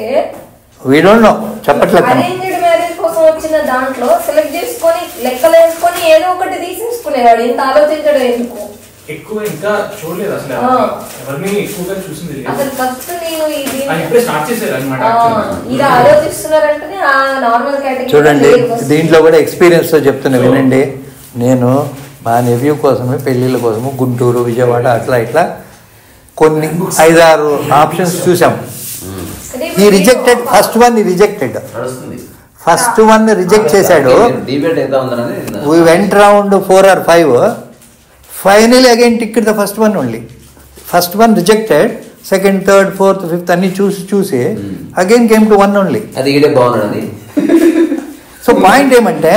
వీ డోంట్ నో, చెప్పట్లేదు. అరేంజ్డ్ మ్యారేజ్ కోసం వచ్చిన దాంట్లో సెలెక్ట్ చేసుకొని లెక్కలు వేసుకొని ఏదో ఒకటి తీసేసుకునేవాడు. ఇంత ఆలోచించడం ఎందుకు? ఎక్కువ ఇంకా చూడలేదు అసలు, ఎవరిని ఎక్కువగా చూసింది అసలు ఫస్ట్ నేను ఇప్పుడే స్టార్ట్ చేశారు అన్నమాట. ఇలా ఆలోచిస్తున్నారంటే ఆ నార్మల్ కేటగిరీ. చూడండి, దీంట్లో కూడా ఎక్స్పీరియన్స్ తో చెప్తున్నా వినండి. నేను మా నెవ్యూ కోసమే, పెళ్ళిళ్ళ కోసము గుంటూరు, విజయవాడ అట్లా ఇట్లా కొన్ని 5-6 ఆప్షన్స్ చూసాం. ఈ రిజెక్టెడ్ ఫస్ట్ వన్ రిజెక్ట్ చేశాడు. We went round 4 or 5. Finally again ticket the first one only. First one rejected, second, third, fourth, fifth అన్ని చూసి again came to 1 only. So point ఏమంటే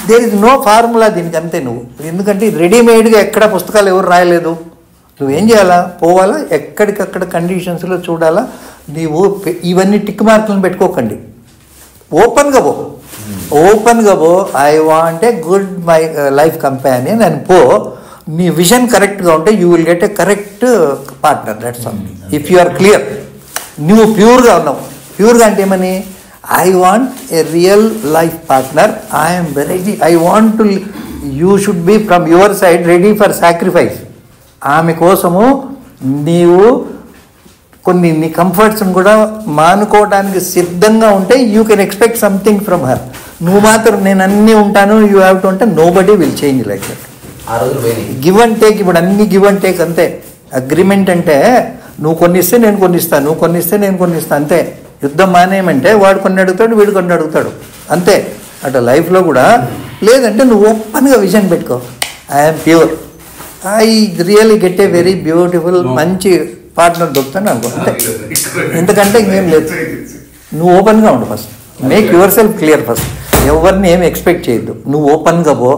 దేర్ ఇస్ నో ఫార్ములా దీనికి, అంతే. నువ్వు ఎందుకంటే రెడీమేడ్గా ఎక్కడ పుస్తకాలు ఎవరు రాయలేదు. నువ్వేం చేయాలా, పోవాలా, ఎక్కడికక్కడ కండిషన్స్లో చూడాలా. నీవు ఇవన్నీ టిక్ మార్కులను పెట్టుకోకండి, ఓపెన్గా పో. I want a good my life companion అని పో. నీ విజన్ కరెక్ట్గా ఉంటే you will get a correct partner. That's all. If you are clear, నువ్వు ప్యూర్గా ఉన్నావు. ప్యూర్గా అంటే ఏమని, I want a real life partner. I'm ready, I want to, you should be from your side ready for sacrifice. ఆమె కోసము నీవు కొన్ని నీ కంఫర్ట్స్ని కూడా మానుకోవడానికి సిద్ధంగా ఉంటే you can expect something from her. నువ్వు మాత్రం నేను అన్నీ ఉంటాను, యూ హ్యావ్ టు అంటే nobody will change like that. Give and take. ఇప్పుడు అన్ని గివ్ అండ్ టేక్ అంతే. అగ్రిమెంట్ అంటే నువ్వు కొన్ని ఇస్తే నేను కొన్ని ఇస్తాను, నువ్వు కొన్ని ఇస్తే నేను కొన్ని ఇస్తాను, అంతే. యుద్ధం మానేయమంటే వాడు కొన్ని అడుగుతాడు, వీడు కొన్ని అడుగుతాడు, అంతే. అట్లా లైఫ్లో కూడా లేదంటే నువ్వు ఓపెన్గా విజన్ పెట్టుకో. I'm pure, I really get a very beautiful మంచి పార్ట్నర్ దొరుకుతాను అనుకో, అంతే. ఎందుకంటే ఇంకేం లేదు. నువ్వు ఓపెన్గా ఉండు first. Make your self clear first. ఎవరిని ఏమి ఎక్స్పెక్ట్ చేయొద్దు. నువ్వు ఓపెన్గా పో.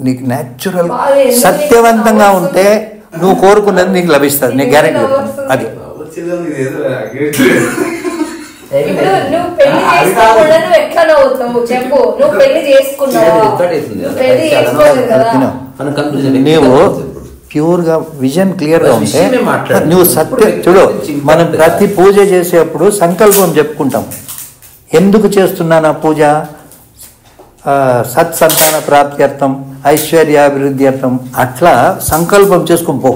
నీకు న్యాచురల్ సత్యవంతంగా ఉంటే నువ్వు కోరుకున్నది నీకు లభిస్తుంది, నీకు గ్యారెంటీ. అది నీవు ప్యూర్గా విజన్ క్లియర్గా ఉంటే నువ్వు సత్యం. చూడు, మనం ప్రతి పూజ చేసేప్పుడు సంకల్పం చెప్పుకుంటాం. ఎందుకు చేస్తున్నాను ఆ పూజ? సత్సంతాన ప్రాప్త్యర్థం, ఐశ్వర్యాభివృద్ధి అర్థం. అట్లా సంకల్పం చేసుకుని పో.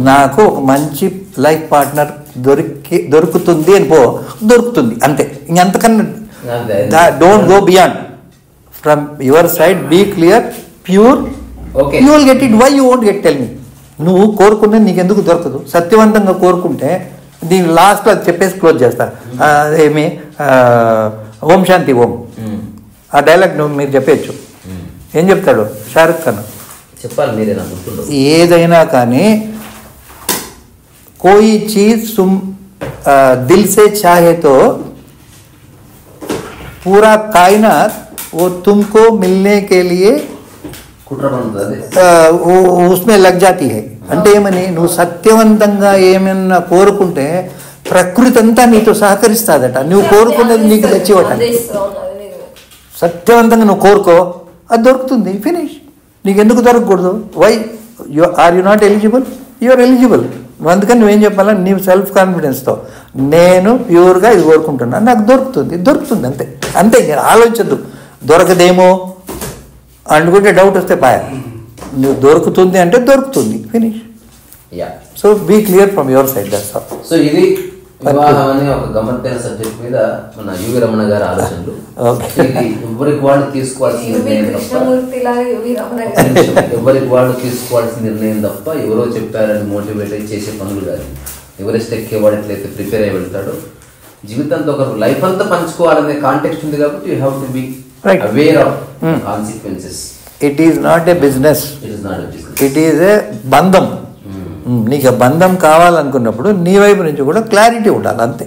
నాకు ఒక మంచి లైఫ్ పార్ట్నర్ దొరుకుతుంది అని పో. దొరుకుతుంది, అంతే. ఇంకంతకన్నా don't go beyond. From your side be clear, pure, you will get it. Why you won't get? Tell me. నువ్వు కోరుకున్నది నీకు ఎందుకు దొరకదు? సత్యవంతంగా కోరుకుంటే దీని లాస్ట్లో అది చెప్పేసి క్లోజ్ చేస్తా. ఏమి ఓం శాంతి ఓం, ఆ డైలాగ్ నువ్వు మీరు చెప్పేయచ్చు. ఏం చెప్తాడు షారుఖ్ ఖాన్? చెప్పాలి మీరే. ఏదైనా కానీ कोई चीज तुम दिल से चाहे तो पूरा कायनात वो तुमको मिलने के लिए उसमें लग जाती है. అంటే ఏమని, నువ్వు సత్యవంతంగా ఏమన్నా కోరుకుంటే ప్రకృతి అంతా నీతో సహకరిస్తాదట. నువ్వు కోరుకున్నది నీకు తెచ్చివట. సత్యవంతంగా నువ్వు కోరుకో, అది దొరుకుతుంది. ఫినిష్. నీకు ఎందుకు దొరకకూడదు? Why are you not eligible? You are eligible. అందుకని నువ్వేం చెప్పాలా, నీవు సెల్ఫ్ కాన్ఫిడెన్స్తో నేను ప్యూర్గా ఇది కోరుకుంటున్నాను, నాకు దొరుకుతుంది, అంతే. అంతే, ఆలోచించద్దు దొరకదేమో అనుకుంటే డౌట్ వస్తే పాయ. నువ్వు దొరుకుతుంది అంటే దొరుకుతుంది, finish. So be clear from your side. That's all. So ఇది వివాహం అనే ఒక గమ్మత్తైన సబ్జెక్ట్ మీద మన యువి రమణ గారి ఆలోచనలు. ఎవరికి వాళ్ళు తీసుకోవాల్సిన నిర్ణయం తప్ప, ఎవరికి వాళ్ళు తీసుకోవాల్సిన నిర్ణయం తప్ప ఎవరో చెప్పారని మోటివేట్ చేసే పనులు కాదు. ఎవరెస్ట్ ఎక్కేవాడు ఎట్లయితే ప్రిపేర్ అయ్యి వెళ్తాడో జీవితంతో ఒక లైఫ్ అంతా పంచుకోవాలనే కాంటెక్స్ట్ ఉంది కాబట్టి you have to be aware of consequences. It is not a business, it is a బంధం. నీకు బంధం కావాలనుకున్నప్పుడు నీ వైపు నుంచి కూడా క్లారిటీ ఉండాలి, అంతే.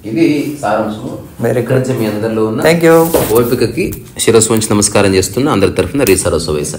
ఇది సారాంశము. మీ అందరిలో ఉన్న థ్యాంక్ యూ. ఓపికకి శిరస్సు వంచి నమస్కారం చేస్తున్నా. అందరి తరఫున రీ సరస్సు వైసా.